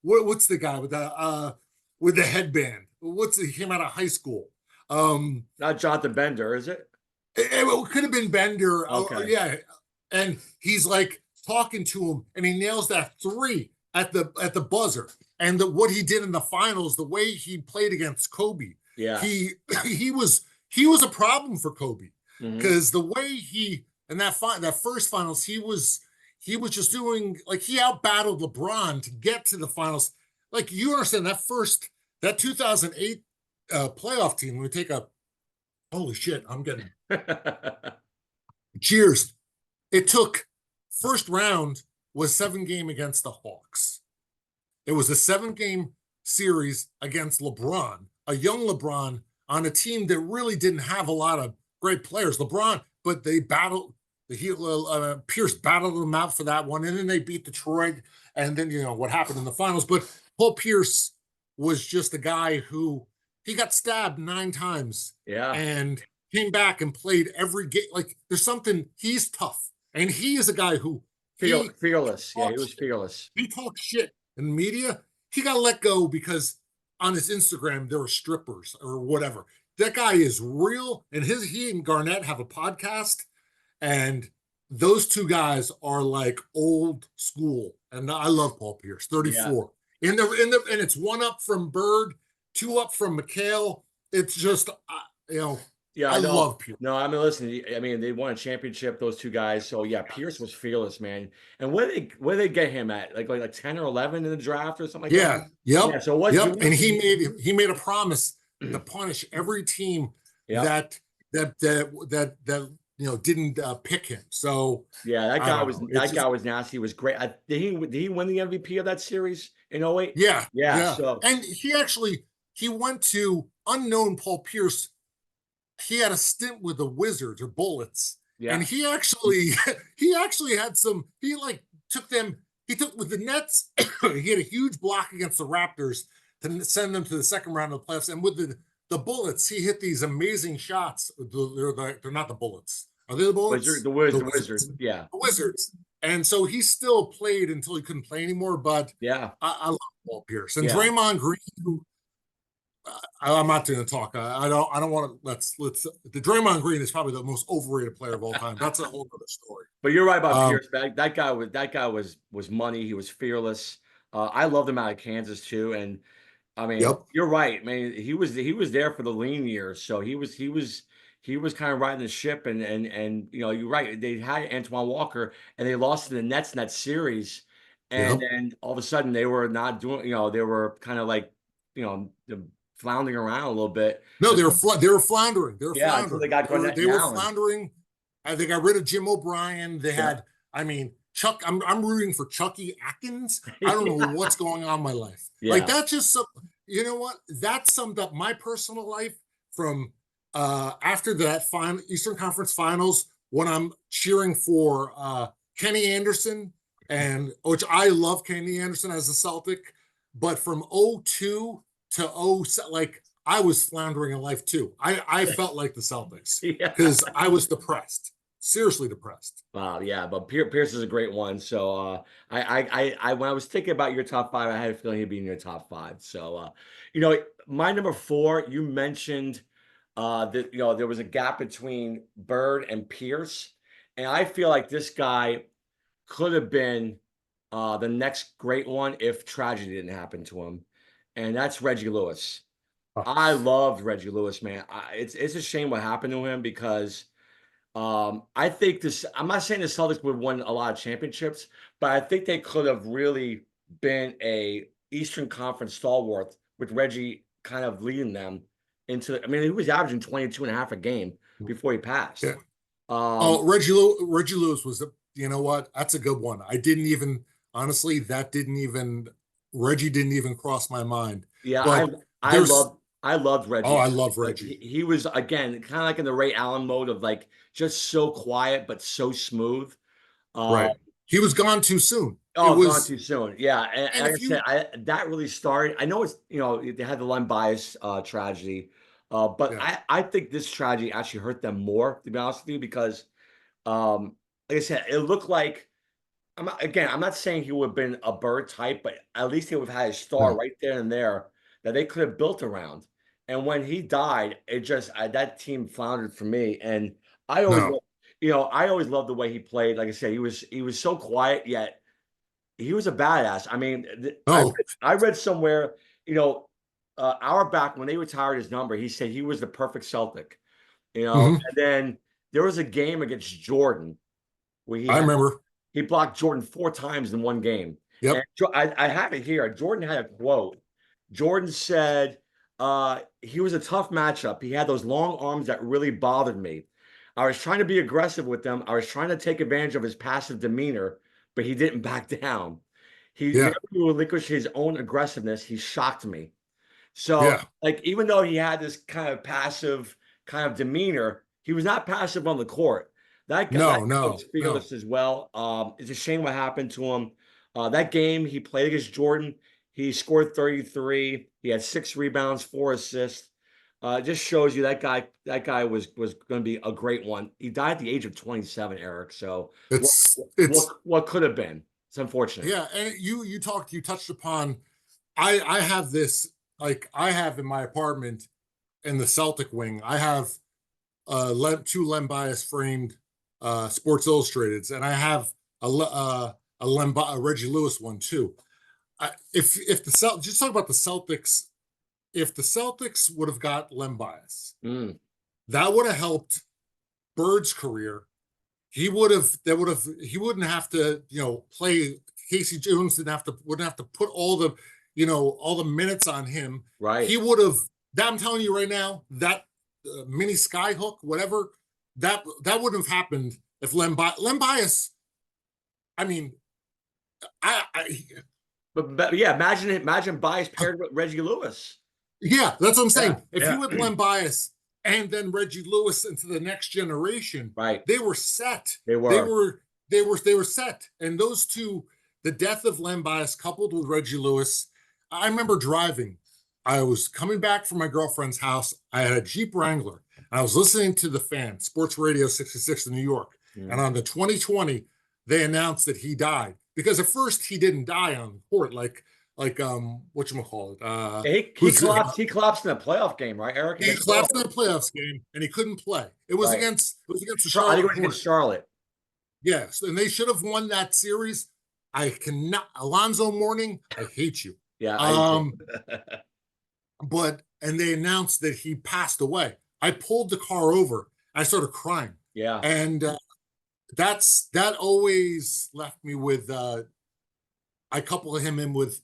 What's the guy with the headband? He came out of high school? Not Jonathan Bender, is it? It could have been Bender. Okay. Yeah. And he's like talking to him, and he nails that 3 at the buzzer. And what he did in the finals, the way he played against Kobe, Yeah, he was a problem for Kobe, because the way he in that first finals, he was just doing, like, he outbattled LeBron to get to the finals. Like, you understand that 2008 playoff team. We take a holy shit. I'm getting cheers. It took first round was 7-game against the Hawks. It was a 7-game series against LeBron, a young LeBron, on a team that really didn't have a lot of great players. But they battled. Pierce battled them out for that one, and then they beat Detroit. And then what happened in the finals. But Paul Pierce was just a guy who he got stabbed 9 times. Yeah. And came back and played every game. Like, there's something. He's tough, and he is a guy who fearless. Yeah, he was fearless. He talks shit in media. He got let go because on his Instagram there were strippers or whatever. That guy is real, and he and Garnett have a podcast, and those two guys are like old school. And I love Paul Pierce, 34. Yeah. And it's 1 up from Bird, 2 up from McHale. It's just Yeah, I love Pierce. No, I mean, listen, they won a championship, those two guys. So yeah, Pierce was fearless, man. And where they get him at? Like 10 or 11 in the draft or something like that? Yep. Yeah, so and he made a promise to punish every team that didn't pick him. So yeah, that guy was nasty. He was great. Did he win the MVP of that series in 08? Yeah. So, and he went to unknown Paul Pierce. He had a stint with the Wizards or Bullets. Yeah. And he actually had some, he took with the Nets, he had a huge block against the Raptors to send them to the second round of the playoffs. And with the Bullets, he hit these amazing shots. They're not the Bullets. Are they the Bullets? The Wizards. Yeah. The Wizards. And so he still played until he couldn't play anymore. But yeah, I love Paul Pierce. And Draymond Green, who, I'm not going to talk. I don't want to. Let's. The Draymond Green is probably the most overrated player of all time. That's a whole other story. But you're right about Pierce. That guy was money. He was fearless. I loved him out of Kansas too. And I mean, you're right. I mean, he was there for the lean years. So he was kind of riding the ship. And you're right. They had Antoine Walker, and they lost to the Nets in that series. And then all of a sudden they were not doing. They were kind of like, the floundering around a little bit. No, they were floundering. They were Yeah, until they floundering. got Gwinnett They and were Allen. floundering. They got rid of Jim O'Brien. They Yeah. had, I mean, Chuck. I'm rooting for Chucky Atkins. I don't know Yeah. what's going on in my life. Like Yeah. that just you know what? That summed up my personal life from after that final Eastern Conference Finals when I'm cheering for Kenny Anderson, and which I love Kenny Anderson as a Celtic, but from '02 to 0, like I was floundering in life too. I felt like the Celtics Yeah. because I was depressed, seriously depressed. Wow, yeah, but Pierce is a great one. So when I was thinking about your top five, I had a feeling he'd be in your top five. So my number four, you mentioned that there was a gap between Bird and Pierce, and I feel like this guy could have been the next great one if tragedy didn't happen to him, and that's Reggie Lewis. Oh, I loved Reggie Lewis, man. It's a shame what happened to him because I think this. I'm not saying the Celtics would have won a lot of championships, but I think they could have really been a Eastern Conference stalwart with Reggie kind of leading them into. I mean, he was averaging 22 and a half a game before he passed. yeah. Um, Oh, Reggie Lewis was you know what? That's a good one. I didn't even honestly that didn't even Reggie didn't even cross my mind. yeah, But I there's loved I loved oh, Reggie. I love Like Reggie. he was again kind of like in the Ray Allen mode of like just so quiet but so smooth. Uh, Right. He was gone too soon. It Oh, gone was, too soon. Yeah, and and like I if said, you that really started. I know it's they had the Len Bias tragedy, but yeah, I think this tragedy actually hurt them more, to be honest with you, because like I said, it looked like I'm not saying he would have been a Bird type, but at least he would have had a star no, right there and there that they could have built around. And when he died, it just that team floundered for me. And I always, no, I always loved the way he played. Like I said, he was so quiet yet he was a badass. I mean, no. I read somewhere, hour back when they retired his number, he said he was the perfect Celtic. Mhm. And then there was a game against Jordan where I remember. he blocked Jordan 4 times in one game. And Yep. I have it here. Jordan had a quote. Jordan said, he was a tough matchup. He had those long arms that really bothered me. I was trying to be aggressive with them. I was trying to take advantage of his passive demeanor, but he didn't back down. He Yeah. never relinquished his own aggressiveness. He shocked me. So, Yeah. like, even though he had this kind of passive kind of demeanor, he was not passive on the court. That No, guy was no, no. fearless as well. It's a shame what happened to him. That game he played against Jordan, he scored 33. He had 6 rebounds, 4 assists. It just shows you that guy was going to be a great one. He died at the age of 27, Eric. So what It's what could have been? It's unfortunate. yeah, and you touched upon I have this like I have in my apartment in the Celtic wing, I have two Len Bias framed Sports Illustrateds, and I have a Reggie Lewis one too. If the just talk about the Celtics, if the Celtics would have got Len Bias, Mm, that would have helped Bird's career. He wouldn't have to play. Casey Jones wouldn't have to put all the minutes on him. right. He would have. That I'm telling you right now, that mini skyhook, whatever, that wouldn't have happened if Len Bias. I mean, I But yeah, imagine Bias paired with Reggie Lewis. yeah, that's what I'm Yeah, saying. If yeah. you had Len Bias and then Reggie Lewis into the next generation, Right. they were set. They They were. were they were set. And those two, the death of Len Bias coupled with Reggie Lewis, I remember driving. I was coming back from my girlfriend's house. I had a Jeep Wrangler. And I was listening to the fan, Sports Radio 66 in New York. And Mm. on the 2020, they announced that he died. Because at first he didn't die on the court, like whatchamacallit, He who's collapsed in a playoff game, right, Eric? he Against collapsed in Charlotte. the playoffs game and he couldn't play. Right. It was against the I think it Charlotte was against Hornets. Charlotte. Yes, and they should have won that series. I cannot Alonzo Mourning, I hate you. Yeah, I do. Um, but and they announced that he passed away. I pulled the car over. I started crying, Yeah. and that always left me with. I couple him in with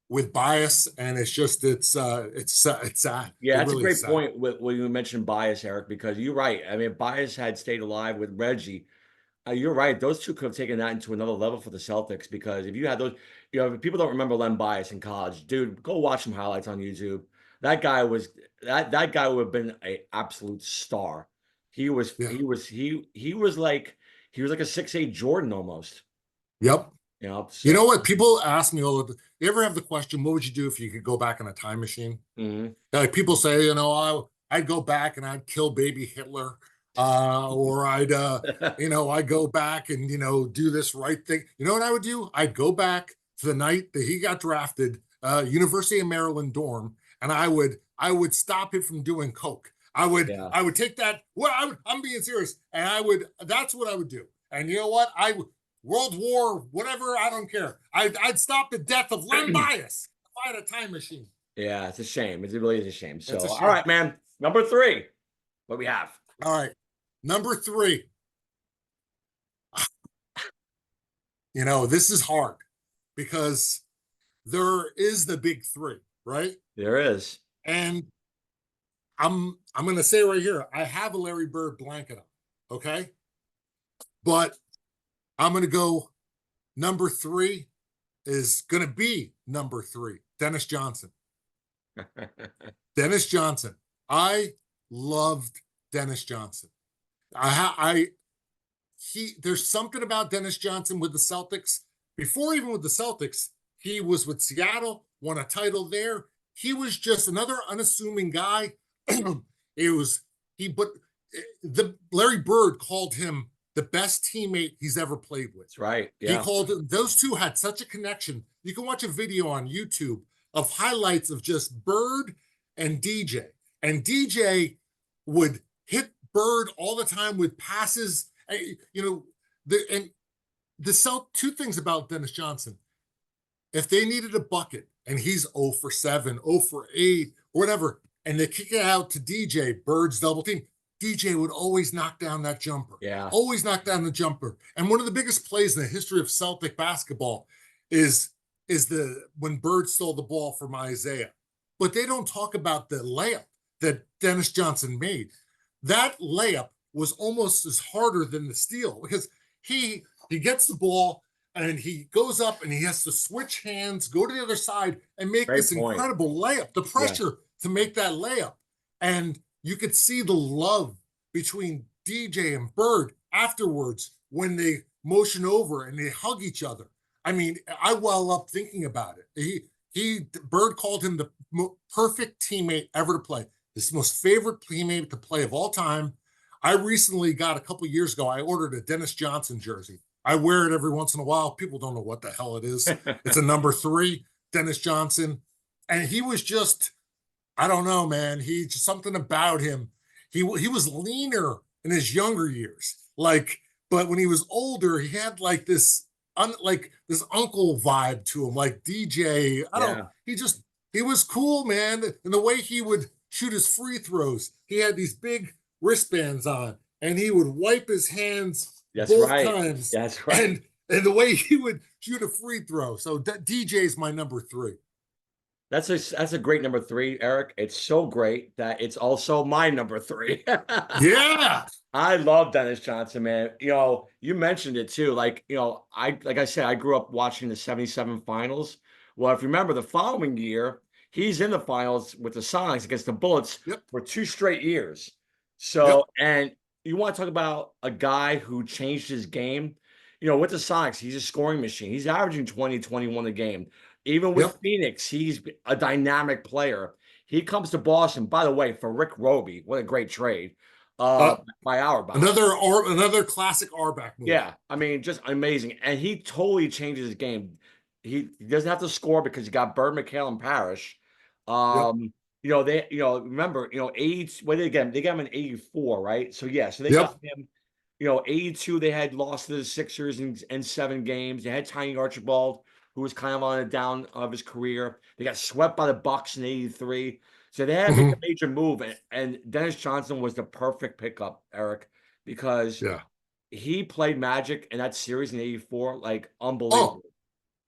with bias, and it's sad. Yeah, It that's a really is great sad. point when you mentioned bias, Eric, because you're right. I mean, bias had stayed alive with Reggie. You're right. Those two could have taken that into another level for the Celtics because if you had those, if people don't remember Len Bias in college, dude, go watch some highlights on YouTube. That guy was that guy would have been a absolute star. He was Yeah. he was he was like a 6'8" Jordan almost. Yep. You So know what? People ask me all of the, you ever have the question, what would you do if you could go back in a time machine? mhm. Like people say, I'd go back and I'd kill baby Hitler, or I'd go back and do this right thing. You know what I would do? I'd go back to the night that he got drafted, University of Maryland dorm, and I would stop him from doing coke. I would Yeah. I would take that. Well, I'm being serious, and I would. That's what I would do. And you know what? World War, whatever. I don't care. I'd stop the death of Len Bias if I had a time machine. Yeah, it's a shame. It really is a shame. It's So, a all shame. right, man. Number three. What we have? All right. Number three, this is hard because there is the big three, right? There is. And I'm gonna say right here, I have a Larry Bird blanket on, okay? But I'm gonna go number three is gonna be number three, Dennis Johnson. Dennis Johnson. I loved Dennis Johnson. I there's something about Dennis Johnson with the Celtics. Before even with the Celtics, he was with Seattle, won a title there. He was just another unassuming guy. It was but the Larry Bird called him the best teammate he's ever played with. That's right. He Yeah. called those two had such a connection. You can watch a video on YouTube of highlights of just Bird and DJ. And DJ would hit Bird all the time with passes. And two things about Dennis Johnson. If they needed a bucket and he's 0 for 7, 0 for 8, or whatever, and they kick it out to DJ, Bird's double team, DJ would always knock down that jumper. Yeah. Always knock down the jumper. And one of the biggest plays in the history of Celtic basketball is the when Bird stole the ball from Isaiah. But they don't talk about the layup that Dennis Johnson made. That layup was almost as harder than the steal because he gets the ball and he goes up and he has to switch hands, go to the other side, and make Great this point. incredible layup. The pressure to make that layup. And you could see the love between DJ and Bird afterwards when they motion over and they hug each other. I mean, I well up thinking about it. Bird called him the perfect teammate ever to play. His most favorite teammate to play of all time. I recently got a couple years ago, I ordered a Dennis Johnson jersey. I wear it every once in a while. People don't know what the hell it is. It's a number 3, Dennis Johnson. And he was just, I don't know, man. He just something about him. He was leaner in his younger years. But when he was older, he had like this this uncle vibe to him, like DJ. Yeah. He was cool, man. And the way he would shoot his free throws, he had these big wristbands on, and he would wipe his hands That's both right. times. That's right. And the way he would shoot a free throw. So DJ is my number 3. That's a great number 3, Eric. It's so great that it's also my number 3. Yeah. I love Dennis Johnson, man. You mentioned it too. Like I said, I grew up watching the 77 finals. Well, if you remember the following year, he's in the finals with the Sonics against the Bullets for 2 straight years. So, and you want to talk about a guy who changed his game, with the Sonics, he's a scoring machine. He's averaging 20, 21 a game. Even with Phoenix, he's a dynamic player. He comes to Boston, by the way, for Rick Roby. What a great trade. By Auerbach. Another classic Auerbach move. Yeah, I mean, just amazing. And he totally changes his game. He doesn't have to score because you got Bird, McHale, and Parrish. Remember, 80, what did they get him? They got him in 84, right? So yeah, so they got him, 82, they had lost to the Sixers in 7 games. They had Tiny Archibald, who was kind of on the down of his career. They got swept by the Bucks in 83. So they had to make a major move. And Dennis Johnson was the perfect pickup, Eric, because he played Magic in that series in 84, like unbelievable.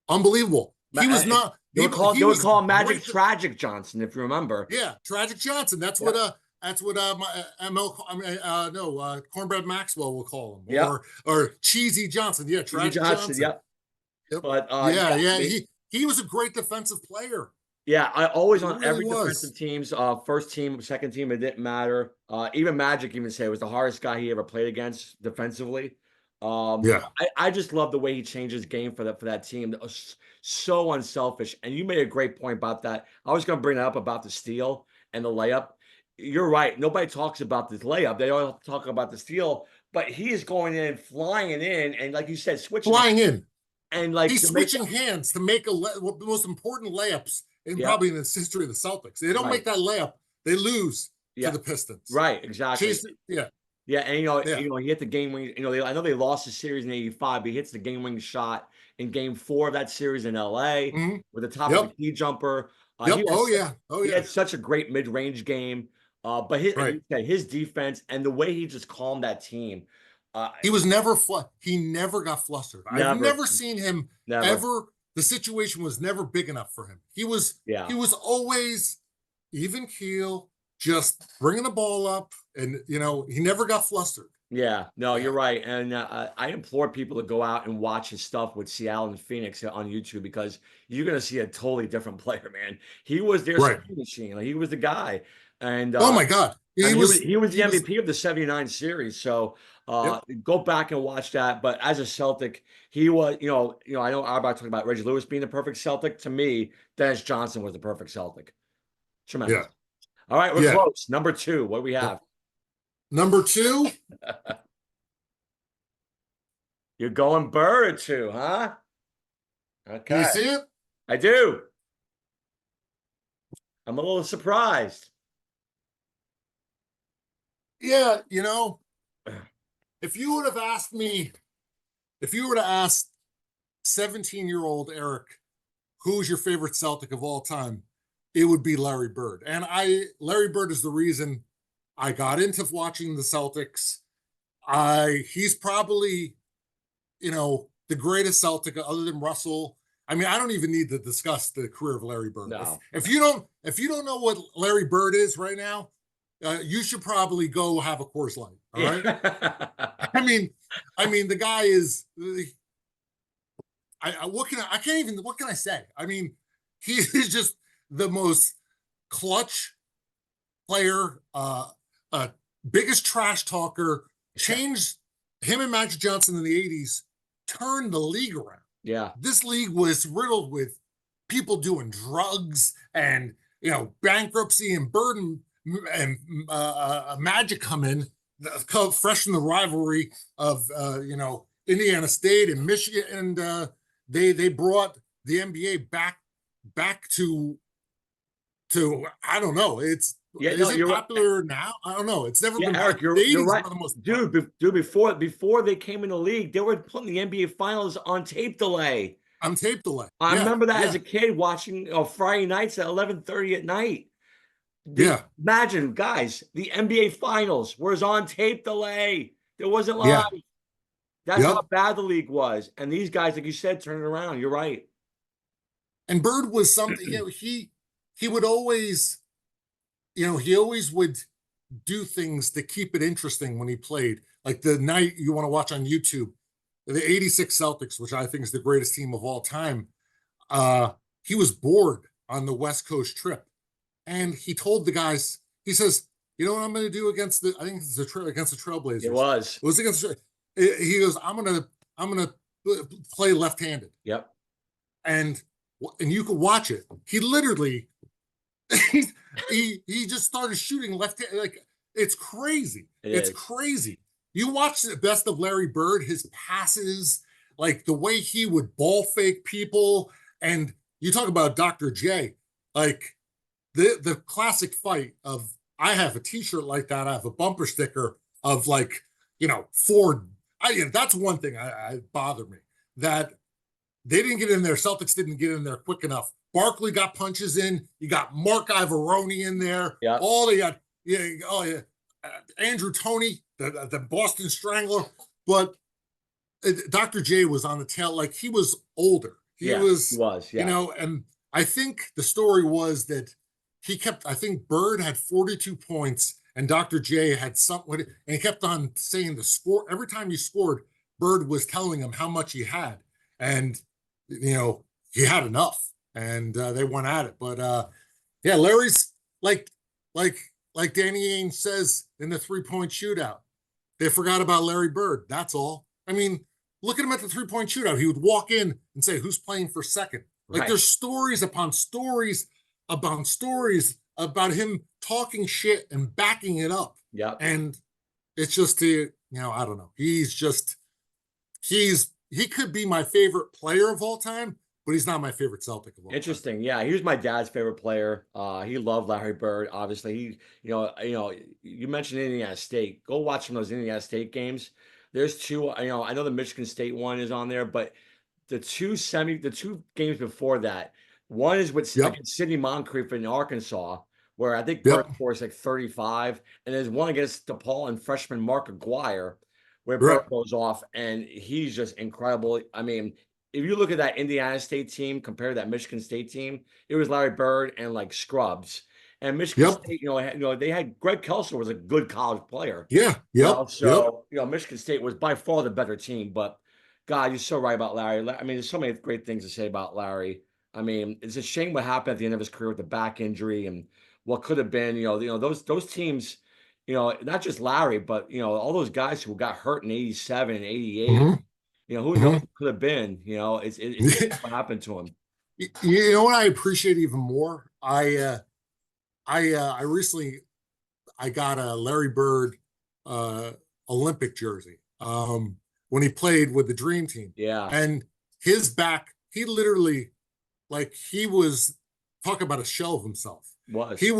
Unbelievable. He was not. He They would was call him Magic great. Tragic Johnson, if you remember. Yeah, Tragic Johnson. That's Yeah. what my ML I mean no Cornbread Maxwell will call him, Yep. or Cheesy Johnson. Yeah, Easy Tragic Johnson. Johnson. Yep. Yep. But Yeah, yeah, I yeah. mean, He was a great defensive player. yeah, I always He on really every defensive was. team's first team, second team, it didn't matter. Even Magic even said it was the hardest guy he ever played against defensively. Yeah. I just love the way he changed his game for that team. That was so unselfish. And you made a great point about that. I was going to bring that up about the steal and the layup. You're right. Nobody talks about this layup. They all talk about the steal, but he is going in, flying in, and like you said, switching Flying in. and like He's to make switching hands to make one of the most important layups in yeah, probably in the history of the Celtics. They don't right. make that layup, they lose to Yeah. the Pistons. Right, exactly. Chase, yeah, Yeah, and yeah. he hit the game winning. I know they lost the series in '85, but he hits the game winning shot in Game 4 of that series in LA Mhm. with the top of the Yep. key jumper. Yep. Oh yeah. Oh He yeah. had such a great mid range game. But his like Right. you said, his defense and the way he just calmed that team. Uh, He was never he never got flustered. I've never, never seen him never. ever. The situation was never big enough for him. Yeah. He was always even keel, just bringing the ball up, and he never got flustered. Yeah, no, Yeah. you're right, and I implore people to go out and watch his stuff with Seattle and Phoenix on YouTube because you're gonna see a totally different player, man. He was their Right. speed machine, like, he was the guy, and Oh my God. I He mean, was. he was the He was. MVP of the '79 series. So Yep. go back and watch that. But as a Celtic, he was, I know I'm about talking about Reggie Lewis being the perfect Celtic. To me, Dennis Johnson was the perfect Celtic. Tremendous. Yeah. All right, we're Yeah. close. Number 2, what do we have? Number 2. You're going Bird or 2, huh? Can Okay, you see it? I do. I'm a little surprised. Yeah. If you would have asked me, if you were to ask 17-year-old Eric, who's your favorite Celtic of all time, it would be Larry Bird. And Larry Bird is the reason I got into watching the Celtics. He's probably, the greatest Celtic other than Russell. I mean, I don't even need to discuss the career of Larry Bird. No. If you don't know what Larry Bird is right now, you should probably go have a Coors Light. All right. Yeah. I mean, the guy is. What can I say? I mean, he is just the most clutch player, biggest trash talker. Changed him and Magic Johnson in the '80s, turned the league around. Yeah. This league was riddled with people doing drugs and bankruptcy, and Bird and Magic come in, freshen the rivalry of Indiana State and Michigan, and they brought the NBA back to I don't know. Is it popular now? I don't know. It's never been. Eric, The 80s you're right, one of the most dude. Before they came in the league, they were putting the NBA Finals on tape delay. On tape delay. I Yeah, remember that yeah. as a kid watching Friday nights at 11:30 at night. Yeah. Imagine, guys, the NBA Finals was on tape delay. There wasn't live. Yeah. That's how bad the league was. And these guys, like you said, turned it around. You're right. And Bird was something. He would always. He always would do things to keep it interesting when he played. Like the night you want to watch on YouTube, the '86 Celtics, which I think is the greatest team of all time. He was bored on the West Coast trip, and he told the guys, he says, "You know what I'm going to do against I think it's against the Trailblazers. It was against. He goes, I'm gonna play left-handed. Yep. And you can watch it. He literally." he just started shooting left. Like, it's crazy. It's crazy. You watch the best of Larry Bird, his passes, like the way he would ball fake people. And you talk about Dr. J, like the classic fight of, I have a t-shirt like that. I have a bumper sticker of Ford. That's one thing I bothered me, that they didn't get in there. Celtics didn't get in there quick enough. Barkley got punches in. You got Mark Ivoroni in there. Yeah. All they got, Andrew Toney, the Boston Strangler. But Dr. J was on the tail. Like, he was older. He Yeah, he was, was. Yeah. and I think the story was that I think Bird had 42 points and Dr. J had something, and he kept on saying the score. Every time he scored, Bird was telling him how much he had. And, he had enough and they went at it. But yeah, Larry's like, like, like Danny Ainge says in the 3-point shootout, they forgot about Larry Bird. That's all. I mean, look at him at the 3-point shootout. He would walk in and say, "Who's playing for second?" Like Right. there's stories upon stories about him talking shit and backing it up. Yep. And it's just I don't know. He could be my favorite player of all time, but he's not my favorite Celtic of all time. Interesting. Yeah, he was my dad's favorite player. He loved Larry Bird. Obviously, you mentioned Indiana State. Go watch some of those Indiana State games. There's two. I know the Michigan State one is on there, but the two games before that, one is with Yep. against Sidney Moncrief in Arkansas, where I think Bird Yep. scores like 35, and there's one against DePaul and freshman Mark Aguirre, where Bird Right. goes off, and he's just incredible. I mean, if you look at that Indiana State team compared to that Michigan State team, it was Larry Bird and like scrubs. And Michigan Yep. State, they had Greg Kelser was a good college player. Yeah. Yep. Yep. So Michigan State was by far the better team. But God, you're so right about Larry. I mean, there's so many great things to say about Larry. I mean, it's a shame what happened at the end of his career with the back injury and what could have been. Those teams. Not just Larry, but all those guys who got hurt in '87 and '88. Mhm. Who knows Mhm. what could have been? It's what happened to him. You know what I appreciate even more? I recently I got a Larry Bird uh Olympic jersey when he played with the Dream Team. Yeah, And his back, he literally, like, he was, talk about a shell of himself. was. He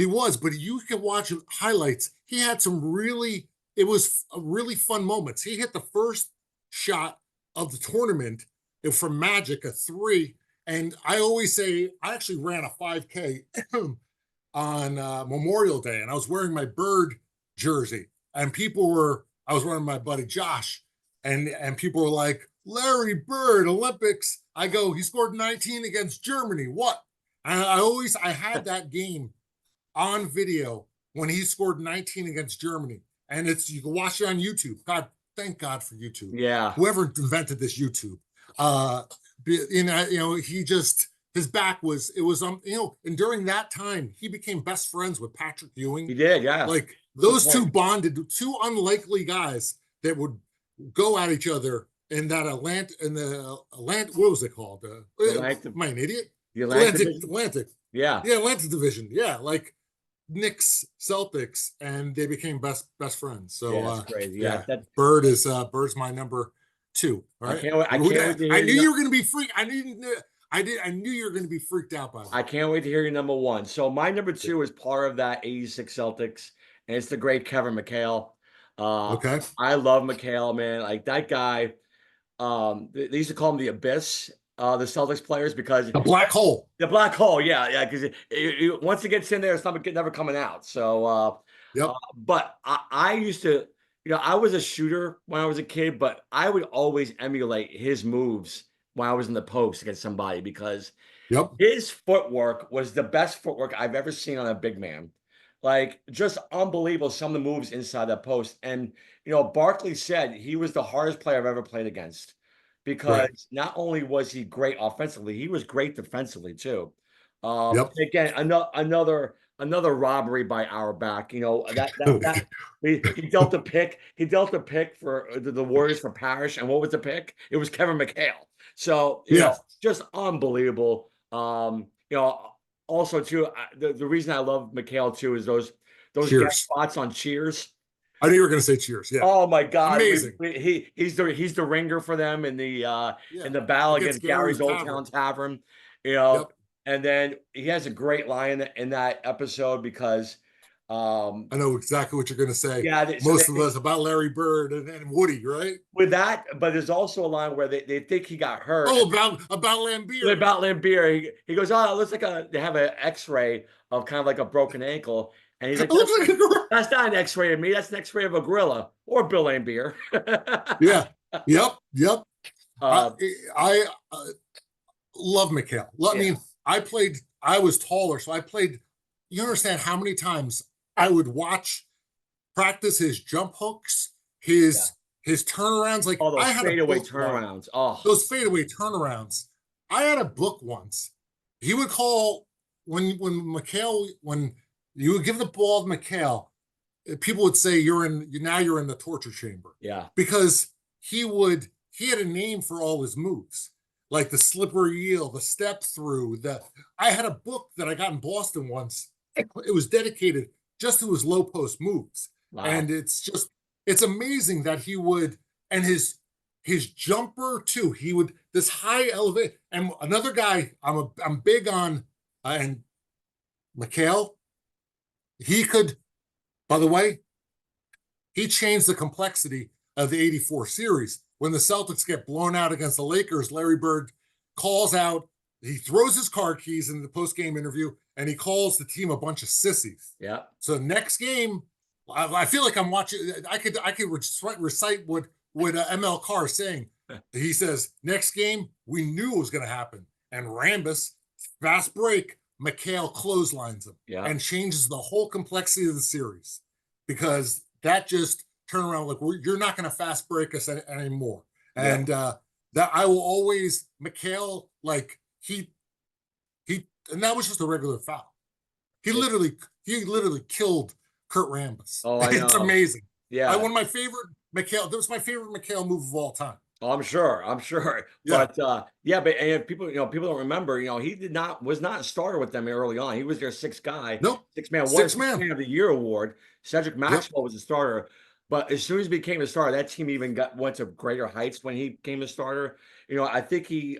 was, but you can watch highlights. He had some really, it was a really fun moments. He hit the first shot of the tournament from Magic, a three. And I always say, I actually ran a 5K on Memorial Day, and I was wearing my Bird jersey, and I was wearing my buddy Josh, and people were like, Larry Bird, Olympics. I go, he scored 19 against Germany. What? I had that game on video when he scored 19 against Germany. And you can watch it on YouTube. God, thank God for YouTube. Yeah, Whoever invented this YouTube. His back was, and during that time, he became best friends with Patrick Ewing. he did. Yeah, Like those two bonded, two unlikely guys that would go at each other in that what was it called? Atlantic, Am I an idiot? the Atlantic. Atlantic. Yeah, Yeah, Atlantic Division. Yeah, like Knicks, Celtics, and they became best friends. So yeah, that's crazy. Yeah, yeah, Bird's my number 2. All I right. can't wait. I can't wait to hear. I knew you were gonna be freaked. I knew you were gonna be freaked out by that. I can't wait to hear your number one. So my number two is part of that '86 Celtics, and it's the great Kevin McHale. Okay. I love McHale, man. Like that guy. They used to call him the Abyss, the Celtics players, because A black hole. the black hole. Yeah, because once it gets in there, it's never coming out. So, Yep. but I used to, I was a shooter when I was a kid, but I would always emulate his moves when I was in the post against somebody because Yep. his footwork was the best footwork I've ever seen on a big man. Like just unbelievable some of the moves inside that post. And Barkley said he was the hardest player I've ever played against Right. because not only was he great offensively, he was great defensively too. Yep. Again, another robbery by our back. That he dealt a pick. He dealt a pick for the Warriors for Parrish, and what was the pick? It was Kevin McHale. So Yeah. just unbelievable. Also too, the reason I love McHale too is those guest spots on Cheers. I knew you were going to say Cheers. Yeah. Oh my God, Amazing. He's the ringer for them in the battle against Gary's Old Town Tavern. Yep. And then he has a great line in that episode because I know exactly what you're going to say. Yeah, most of us about Larry Bird and Woody, right? With that, but there's also a line where they think he got hurt. Oh, about Lambeer. About Lambeer. He goes, oh, it looks like they have an X-ray of kind of like a broken ankle. And he's like, that's not an X-ray of me. That's an X-ray of a gorilla or Bill Lambeer. Yeah. Yep. I Uh, I love McHale. I yeah, mean, I was taller, so I played. You understand how many times I would watch practice his jump hooks, yeah. his turnarounds. Like All I those had a fadeaway book one, turnarounds. Oh, those fadeaway turnarounds. I had a book once. He would call when McHale, when you would give the ball to McHale, people would say you're in the torture chamber, yeah. because he had a name for all his moves, like the slippery eel, the step through. The I had a book that I got in Boston once. It was dedicated just to his low post moves, Wow. and it's amazing that he would, and his jumper too. He would, this high elevate. And another guy I'm big on, and McHale. He could, by the way, he changed the complexity of the '84 series. When the Celtics get blown out against the Lakers, Larry Bird calls out, he throws his car keys in the post-game interview, and he calls the team a bunch of sissies. Yeah. So next game, I feel like I'm watching. I could recite what ML Carr is saying. He says, next game, we knew it was going to happen. And Rambus, fast break, McHale clotheslines him Yeah. and changes the whole complexity of the series, because that just turn around like, you're not going to fast break us anymore. Yeah. And that I will always, McHale, like he, and that was just a regular foul. He literally killed Kurt Rambis. Oh, I It's know. amazing. Yeah. One of my favorite McHale. That was my favorite McHale move of all time. Oh, I'm sure. I'm sure. Yeah. But yeah, but and people, people don't remember, he was not a starter with them early on. He was their sixth guy, Nope. six man, won a Six six man. man of the year award. Cedric Yep. Maxwell was a starter. But as soon as he became a starter, that team even went to greater heights when he became a starter. I think he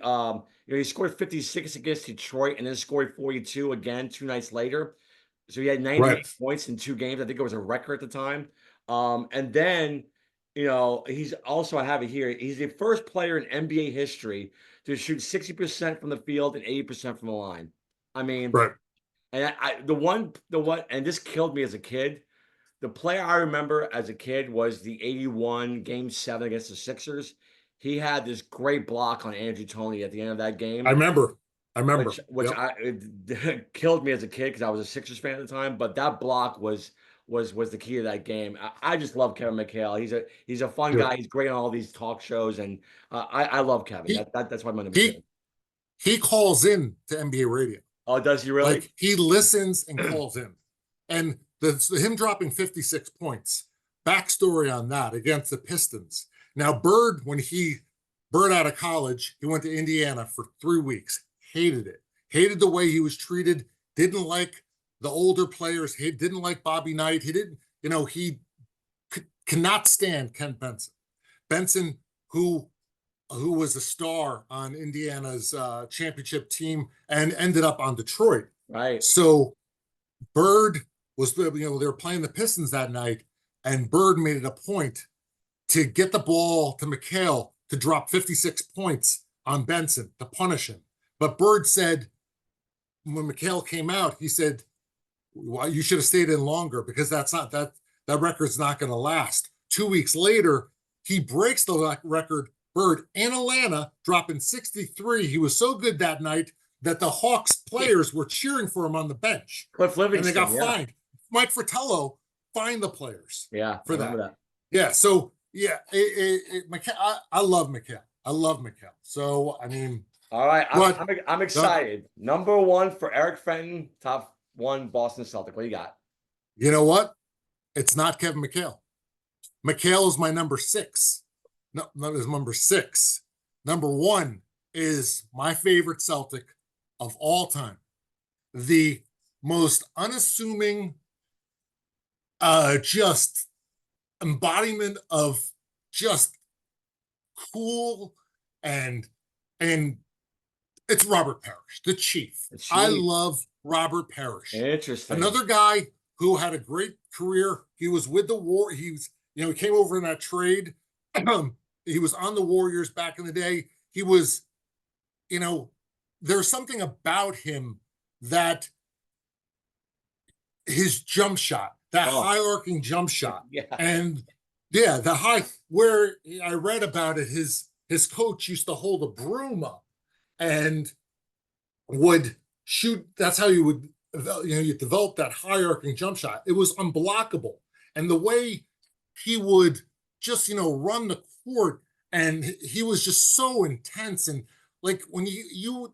scored 56 against Detroit and then scored 42 again 2 nights later. So he had Right. 98 points in 2 games. I think it was a record at the time. And then, he's also, I have it here. He's the first player in NBA history to shoot 60% from the field and 80% from the line. I mean, Right. and the one, and this killed me as a kid. The player I remember as a kid was the 81 game 7 against the Sixers. He had this great block on Andrew Toney at the end of that I game remember. I remember. which Yep. it killed me as a kid because I was a Sixers fan at the time. But that block was the key to that game. I just love Kevin McHale. He's a fun Yep. guy. He's great on all these talk shows, and I love Kevin. He That's why my number he two. he calls in to NBA radio. Oh, does he really? Like he listens and calls in. And him dropping 56 points. Backstory on that against the Pistons. Now, Bird out of college, he went to Indiana for 3 weeks. Hated it. Hated the way he was treated. Didn't like the older players. He didn't like Bobby Knight. He didn't, he cannot stand Ken Benson. Benson, who was a star on Indiana's championship team and ended up on Detroit. Right. So Bird was, they were playing the Pistons that night, and Bird made it a point to get the ball to McHale to drop 56 points on Benson to punish him. But Bird said, when McHale came out, he said, well, you should have stayed in longer, because that record's not going to last. 2 weeks later, he breaks the record. Bird in Atlanta, dropping 63. He was so good that night that the Hawks players were cheering for him on the bench. Cliff And they got Livingston, yeah. fined. Mike Fratello fined the players Yeah, for I remember that. that. Yeah, so yeah, I love McHale. I love McHale. So I mean, All right, but I'm excited. Number one for Eric Fenton, top one Boston Celtic. What do you got? you know what? It's not Kevin McHale. McHale is my number 6. No, that is number 6. Number 1 is my favorite Celtic of all time. The most unassuming, just embodiment of just cool, and it's Robert Parrish, the Chief. I love Robert Parrish. Interesting. Another guy who had a great career. He was with the War. He came over in that trade. He was on the Warriors back in the day. He was, there's something about him, that his jump shot, that high arcing jump shot. Yeah. And yeah, the high, where I read about it, his his coach used to hold a broom up and would shoot. That's how you would, you develop that high arcing jump shot. It was unblockable. And the way he would just, run the court, and he was just so intense. And like when you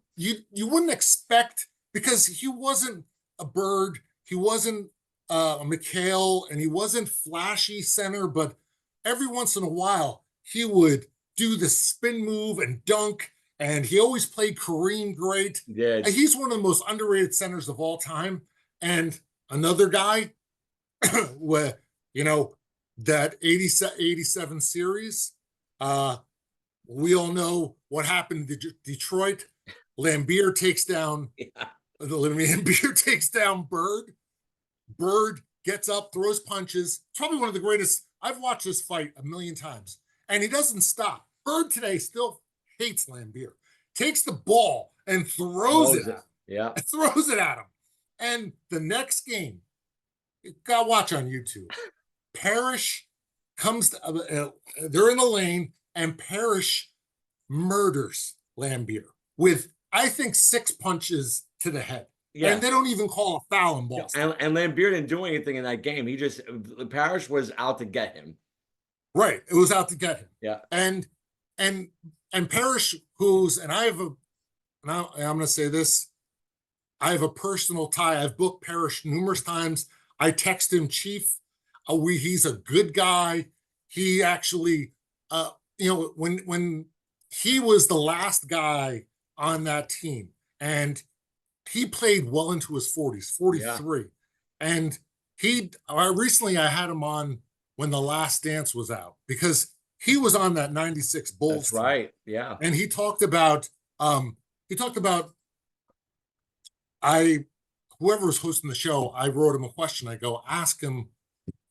wouldn't expect, because he wasn't a Bird, he wasn't a McHale, and he wasn't flashy center, but every once in a while he would do the spin move and dunk, and he always played Kareem great. Yeah. And he's one of the most underrated centers of all time. And another guy, where that 87 series, we all know what happened to Detroit. Lambeer takes down Lambeer takes down Bird. Bird gets up, throws punches. It's probably one of the greatest. I've watched this fight a million times, and he doesn't stop. Bird today still hates Lambeer. Takes the ball and throws it at him. Yeah. Throws it at him. And the next game, you gotta watch on YouTube. Parrish comes to, they're in the lane, and Parrish murders Lambeer with, I think, 6 punches to the head. Yeah. And they don't even call a foul in Boston. And Lambeer didn't do anything in that game. Parrish was out to get him. Right. It was out to get him. Yeah. And Parrish, and I'm going to say this, I have a personal tie. I've booked Parrish numerous times. I text him, Chief. He's a good guy. He actually, when he was the last guy on that team, and he played well into his 40s, 43. Yeah. And recently I had him on when The Last Dance was out, because he was on that 96 Bulls. That's right. Yeah. And he talked about, whoever was hosting the show, I wrote him a question. I go, ask him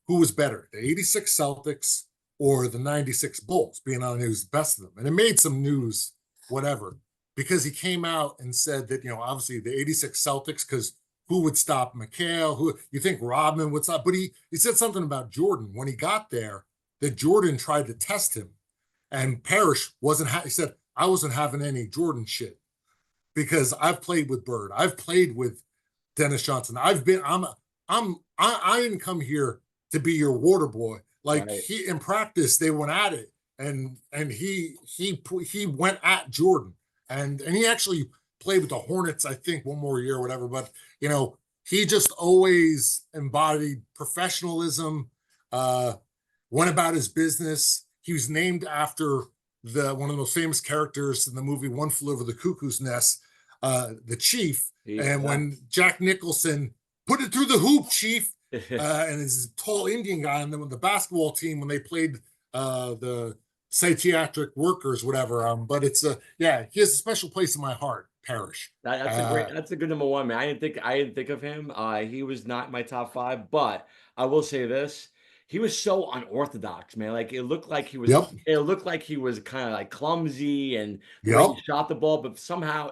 who was better, the 86 Celtics or the 96 Bulls, being on who's best of them. And it made some news, whatever, because he came out and said that, obviously the 86 Celtics, because who would stop McHale? Who you think Rodman would stop? But he said something about Jordan when he got there, that Jordan tried to test him, and Parrish he said, I wasn't having any Jordan shit, because I've played with Bird. I've played with Dennis Johnson. I didn't come here to be your water boy. Like, right. In practice, they went at it, and he went at Jordan, and he actually played with the Hornets, I think, one more year or whatever. But he just always embodied professionalism, went about his business. He was named after one of the most famous characters in the movie One Flew Over the Cuckoo's Nest, the Chief. Yeah. And when Jack Nicholson put it through the hoop, Chief, and this tall Indian guy, and then with the basketball team when they played the psychiatric workers, whatever. But it's he has a special place in my heart, Parrish. That's a good number one, man. I didn't think of him. He was not in my top 5, but I will say this. He was so unorthodox, man. Like, it looked like he was. Yep. It looked like he was kind of like clumsy and he shot the ball, but somehow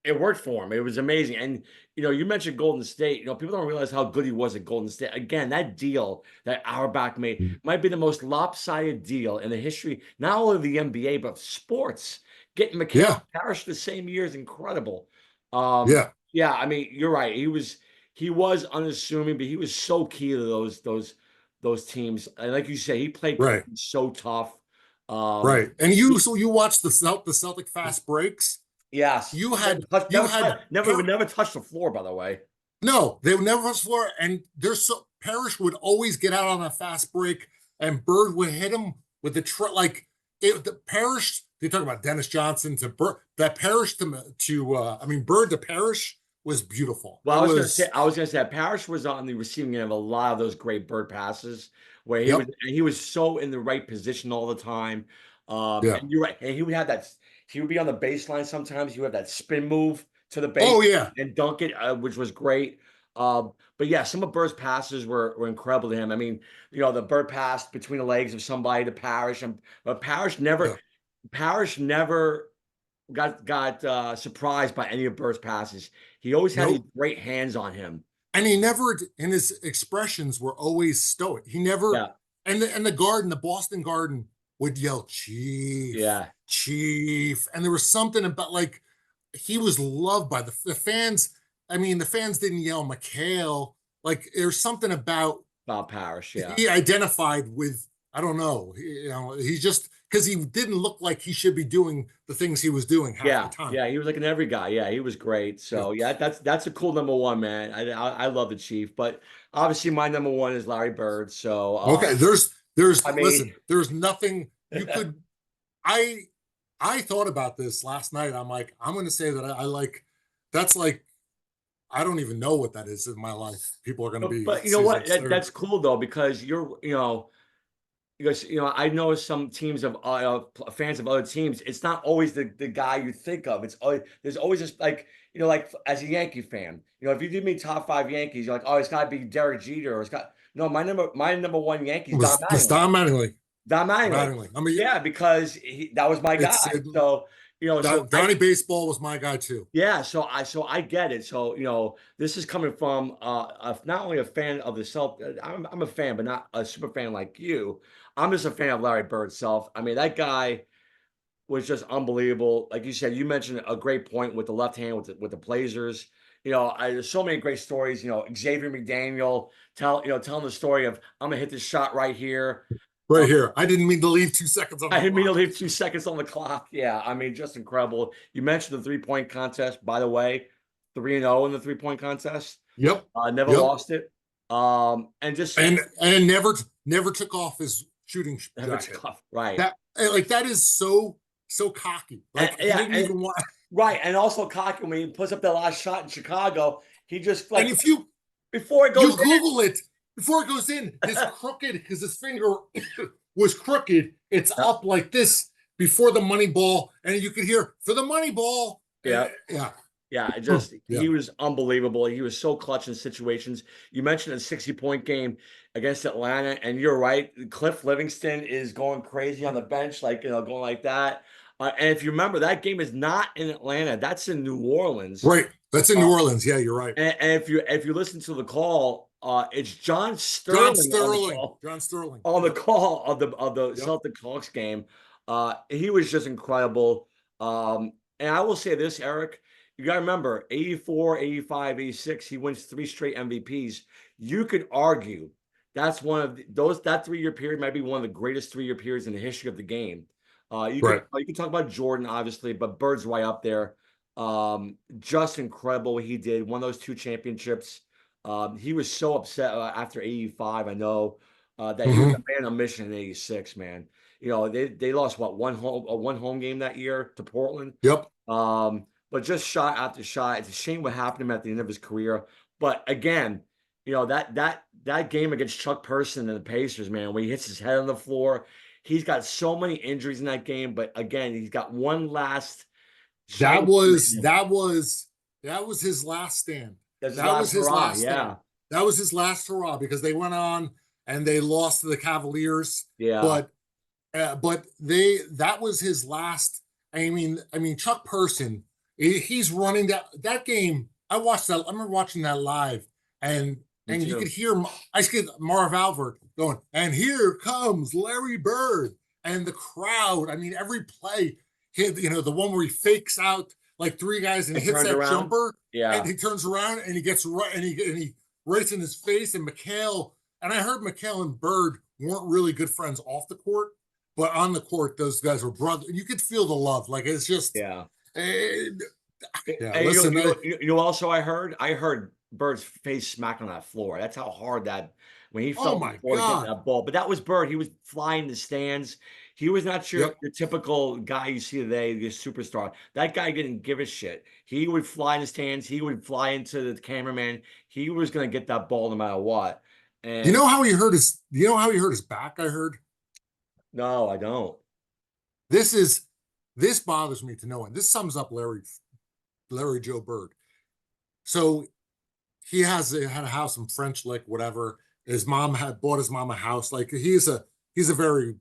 it worked for him. It was amazing. And you mentioned Golden State. People don't realize how good he was at Golden State. Again, that deal that Auerbach made might be the most lopsided deal in the history, not only of the NBA but of sports. Getting McHale Parrish the same year is incredible. Yeah. I mean, you're right. He was unassuming, but he was so key to those teams. And like you say, he played so tough. Right. And you watched the Celtic fast breaks. Yes. Never touch the floor, by the way. No, they would never touch the floor. And Parrish would always get out on a fast break, and Bird would hit him with the Parrish. They talk about Dennis Johnson to Bird. That Parrish Bird to Parrish was beautiful. Well, I was gonna say Parrish was on the receiving end of a lot of those great Bird passes, where he was so in the right position all the time. And you're right. And he would have that. He would be on the baseline sometimes. He would have that spin move to the base, and dunk it, which was great. But yeah, some of Bird's passes were incredible to him. I mean, the Bird pass between the legs of somebody to Parrish, but Parrish never got surprised by any of Bird's passes. He always had these great hands on him, and he never. And his expressions were always stoic. He never. And the Garden, the Boston Garden, would yell chief, Yeah. chief. And there was something about like he was loved by the fans. I mean, the fans didn't yell McHale. Like there's something about Bob Parrish. Yeah. he identified with, I don't know, he just because he didn't look like he should be doing the things he was doing half the Yeah. time. Yeah. He was like an every guy. Yeah. He was great. Yeah. So yeah, that's a cool number one, man. I love the Chief, but obviously my number one is Larry Bird. So Okay, I mean, listen, there's nothing you could I I thought about this last night. I'm like, I'm gonna say that I like that's like I don't even know what that is in my life. People are gonna be but you know what? they're That's cool though because because I know some teams of fans of other teams. It's not always the guy you think of. It's always there's always just like like as a Yankee fan, if you give me top five Yankees, you're like, oh, it's got to be Derek Jeter, or it's got no my number one Yankee is Don was Mattingly. Don Mattingly. Don Mattingly, Mattingly. I mean, yeah, because that was my it's guy. So Donnie Baseball was my guy too. yeah, so I get it. So this is coming from not only a fan of the Celtics. I'm a fan, but not a super fan like you. I'm just a fan of Larry Bird self. I mean, that guy was just unbelievable. Like you said, you mentioned a great point with the left hand with the Blazers. There's so many great stories. Xavier McDaniel telling the story of I'm gonna hit this shot right here. Right here. I didn't mean to leave 2 seconds on I the didn't mean to clock. leave 2 seconds on the clock. Yeah, I mean, just incredible. You mentioned the 3-point contest, by the way, 3-0 in the 3-point contest. Yep. Never Yep. lost it. And just And never took off his shooting never jacket. took off. Right. That is so cocky. Like And, yeah, he didn't even want. right. And also cocky when he puts up the last shot in Chicago, he just And if you before it you goes Google it before it goes in, his crooked because his finger was crooked. It's up like this before the money ball, and you could hear for the money ball. Yeah. Yeah. Yeah, Yeah. he was unbelievable. He was so clutch in situations. You mentioned a 60-point game against Atlanta, and you're right. Cliff Livingston is going crazy on the bench, like going like that. And if you remember, that game is not in Atlanta. That's in New Orleans. Right. That's in New Orleans. Yeah, you're right. And if you listen to the call, it's John Sterling John Sterling. John Sterling. on the call of the Yep. Celtic Hawks game. He was just incredible. And I will say this, Eric, you got to remember 84, 85, 86, he wins 3 straight MVPs. You could argue that's one of that 3-year period might be one of the greatest 3-year periods in the history of the game. You can talk about Jordan, obviously, but Bird's right up there. Just incredible what he did. Won those 2 championships. He was so upset after 85. I know that he was a man on mission in 86, man. They lost one home game that year to Portland. Yep. But just shot after shot. It's a shame what happened to him at the end of his career. But again, that game against Chuck Person and the Pacers, man, when he hits his head on the floor, he's got so many injuries in that game. But again, he's got one last. That was his last stand. That was his last stand. That was his last hurrah because they went on and they lost to the Cavaliers. Yeah. But that was his last. I mean, Chuck Person, he's running that game. I remember watching that live, and you could hear Marv Albert going, and here comes Larry Bird, and the crowd. I mean, every play, the one where he fakes out like 3 guys and hits that jumper, and he turns around and he gets right and he right in his face. And McHale, and I heard McHale and Bird weren't really good friends off the court. But on the court, those guys were brothers. You could feel the love. Like it's just listen, also I heard Bird's face smack on that floor. That's how hard that when he felt before getting that ball. But that was Bird. He was flying the stands. He was not your typical guy you see today, the superstar. That guy didn't give a shit. He would fly in the stands. He would fly into the cameraman. He was going to get that ball no matter what. And you know how he hurt his back? I heard. No, I don't. This bothers me to no end. This sums up Larry Joe Bird. So he had a house in French Lick, whatever. His mom had bought his mom a house. Like he's a very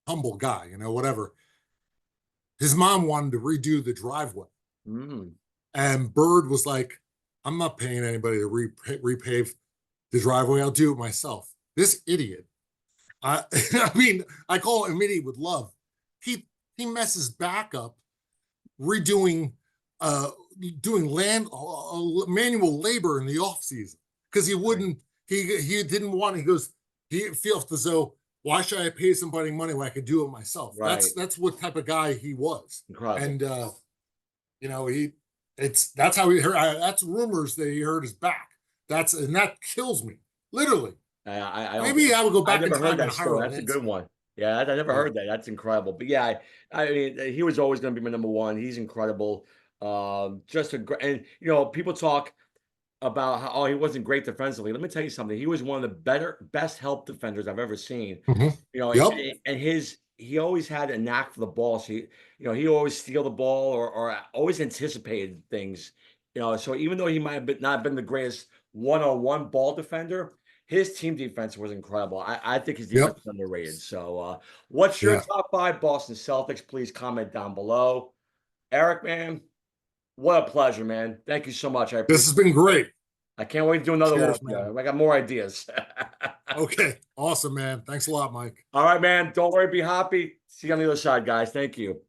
humble guy, whatever. His mom wanted to redo the driveway. And Bird was like, I'm not paying anybody to repave the driveway. I'll do it myself. This idiot I I mean, I call him idiot with love. He messes back up redoing uh doing land manual labor in the off season because he Right. wouldn't he didn't want he goes he feels as though why should I pay somebody money when I could do it myself? Right. That's what type of guy he was. Incredible. And you know, that's how he heard that's rumors that he hurt his back. That kills me. Literally. I don't. Maybe I would go I back in never heard time and that hire a story. That's a landscaper. good one. Yeah, I never Yeah. heard that. That's incredible. But yeah, I mean, he was always going to be my number one. He's incredible. Just a great, and people talk about how he wasn't great defensively. Let me tell you something. He was one of the best help defenders I've ever seen. Mhm. Yep. And he always had a knack for the ball. So he always steal the ball or always anticipated things. So even though he might have not been the greatest one-on-one ball defender, his team defense was incredible. I think his defense Yep. is underrated. So, what's your Yeah. top five Boston Celtics? Please comment down below. Eric, man, what a pleasure, man. Thank you so much. I This appreciate has been it. great. I can't wait to do another one Cheers, with you. man. I got more ideas. Okay. Awesome, man. Thanks a lot, Mike. All right, man. Don't worry. Be happy. See you on the other side, guys. Thank you.